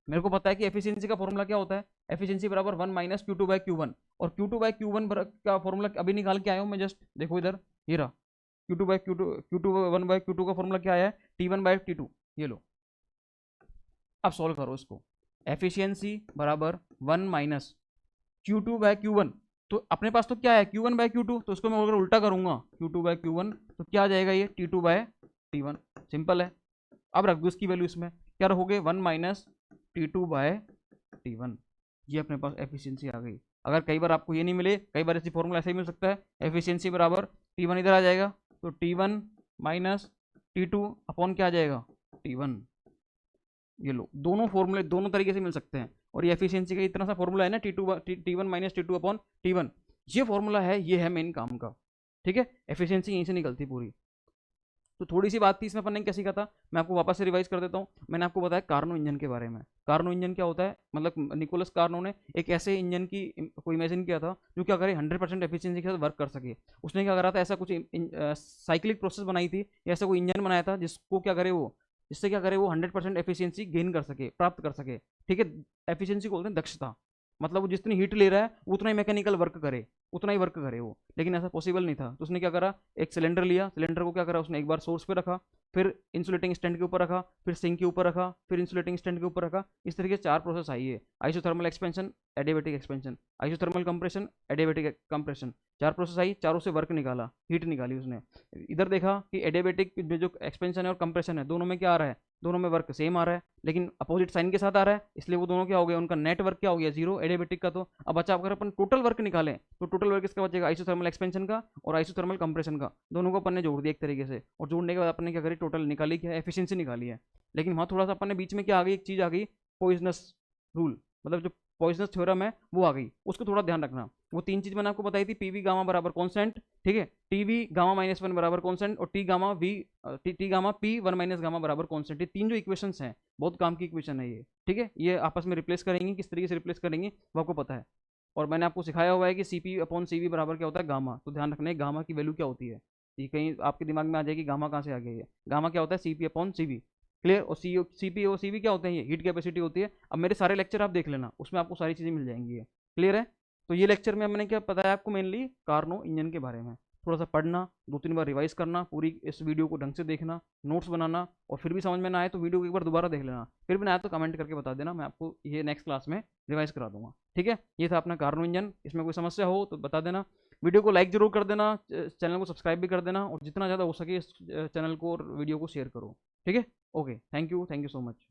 मेरे को पता है कि एफिशिएंसी का फॉर्मूला क्या होता है, एफिशिएंसी बराबर one minus Q two by Q one, और Q two by Q one का फॉर्मूला अभी निकाल के आया हूँ मैं जस्ट, देखो इधर ये रहा, Q two one by Q two का फॉर्मूला क्या आया है, T one by T two. ये लो, अब सॉल्व करो इसको, एफिशिएंसी बराबर one minus Q two by Q one, तो अपने पास तो क्या है, Q one by Q two, तो उसको मैं अगर उल्टा करूंगा Q two by Q one, तो क्या आ जाएगा, ये T two by T one, simple है। अब रख दो इसकी वैल्यू इसमें, क्या रखोगे, one minus T two by T one, ये अपने पास एफिशिएंसी आ गई। अगर कई बार आपको ये नहीं मिले, कई बार ऐसी फॉर्मूला ऐसे ही मिल सकता है, एफिशिएंसी बराबर टी वन इधर आ जाएगा, तो T one minus T two upon क्या आ जाएगा, टी वन। ये लो, दोनों फॉर्मूले दोनों तरीके से मिल सकते हैं, और ये एफिशिएंसी का इतना सा फॉर्मूला है ना, T one minus T two upon T one, ये फॉर्मूला है, ये है मेन काम का, ठीक है। एफिशिएंसी यहीं से निकलती पूरी। तो थोड़ी सी बात थी इसमें, अपन ने क्या सीखा था, मैं आपको वापस से रिवाइज कर देता हूँ। मैंने आपको बताया कार्नो इंजन के बारे में। कार्नो इंजन क्या होता है, मतलब निकोलस कार्नो ने एक ऐसे इंजन की को इमेजिन किया था जो क्या करे 100% एफिशिएंसी के साथ वर्क कर सके। उसने क्या करा था, ऐसा कुछ साइक्लिक प्रोसेस बनाई थी, ऐसा कोई इंजन बनाया था जिसको क्या करे वो, जिससे क्या करे वो 100% एफिशिएंसी गेन कर सके, प्राप्त कर सके, ठीक है। एफिशिएंसी को बोलते हैं दक्षता, मतलब वो जितनी हीट ले रहा है उतना ही मैकेनिकल वर्क करे, उतना ही वर्क करे वो। लेकिन ऐसा पॉसिबल नहीं था, तो उसने क्या करा, एक सिलेंडर लिया, सिलेंडर को क्या करा उसने, एक बार सोर्स पे रखा, फिर इंसुलेटिंग स्टैंड के ऊपर रखा, फिर सिंक के ऊपर रखा, फिर इंसुलेटिंग स्टैंड के ऊपर रखा। इस तरीके से 4 प्रोसेस आई है, isothermal expansion, adiabatic expansion, isothermal compression, adiabatic compression. 4 process I, चारों से वर्क निकाला, हीट निकाली उसने। इधर देखा कि एडियाबैटिक जो एक्सपेंशन है और कंप्रेशन है, दोनों में क्या आ रहा है, दोनों में वर्क सेम आ रहा है, लेकिन अपोजिट साइन के साथ आ रहा है, इसलिए वो दोनों क्या हो गया, उनका नेट वर्क क्या हो गया, जीरो एडियाबैटिक का। तो अब बच्चा अगर अपन टोटल वर्क निकालें, तो टोटल वर्क इसका बचेगा आइसोथर्मल एक्सपेंशन का और आइसोथर्मल कंप्रेशन का, दोनों को अपन ने जोड़ दिया एक तरीके से, और जोड़ने के बाद अपन ने क्या करी, टोटल निकाली, क्या एफिशिएंसी निकाली है। लेकिन वहाँ थोड़ा सा अपन ने बीच में क्या आ गई, एक चीज़ आ गई, पॉइजनस रूल, मतलब जो पॉइजनस थ्योरम है वो आ गई, उसको थोड़ा ध्यान रखना। वो 3 चीज मैंने आपको बताई थी, पीवी गामा बराबर कॉन्स्टेंट, ठीक है, टीवी गामा माइनस वन बराबर कॉन्स्टेंट, और T gamma P one minus gamma बराबर कॉन्स्टेंट। ये 3 जो इक्वेशंस हैं, बहुत काम की इक्वेशन है ये, ठीक है। ये आपस में रिप्लेस करेंगे, किस तरीके से रिप्लेस करेंगे वो आपको पता है। और मैंने आपको सिखाया हुआ है कि C P upon C V बराबर क्या होता है, गामा। तो ध्यान रखना है गामा की वैल्यू क्या होती है, ये कहीं आपके दिमाग में आ जाएगी गामा कहाँ से आ गई है। गामा क्या होता है, C P upon C V, clear. और सी पी और सी वी क्या होते हैं, ये हीट कैपेसिटी होती है। अब मेरे सारे लेक्चर आप देख लेना, उसमें आपको सारी चीज़ें मिल जाएंगी, क्लियर है। तो ये लेक्चर में मैंने क्या बताया आपको, मेनली कार्नो इंजन के बारे में। थोड़ा सा पढ़ना, 2-3 बार रिवाइज करना, पूरी इस वीडियो को ढंग से देखना, नोट्स बनाना, और फिर भी समझ में ना आए तो वीडियो को एक बार दोबारा देख लेना, फिर भी ना आए तो कमेंट करके बता देना, मैं आपको ये नेक्स्ट क्लास में रिवाइज करा दूंगा। ठीक है, ये था अपना कार्नो इंजन। इसमें कोई समस्या हो तो बता देना। वीडियो को लाइक जरूर कर देना, चैनल को सब्सक्राइब भी कर देना, और जितना ज़्यादा हो सके इस चैनल को और वीडियो को शेयर करो। ठीक है, okay, thank you so much.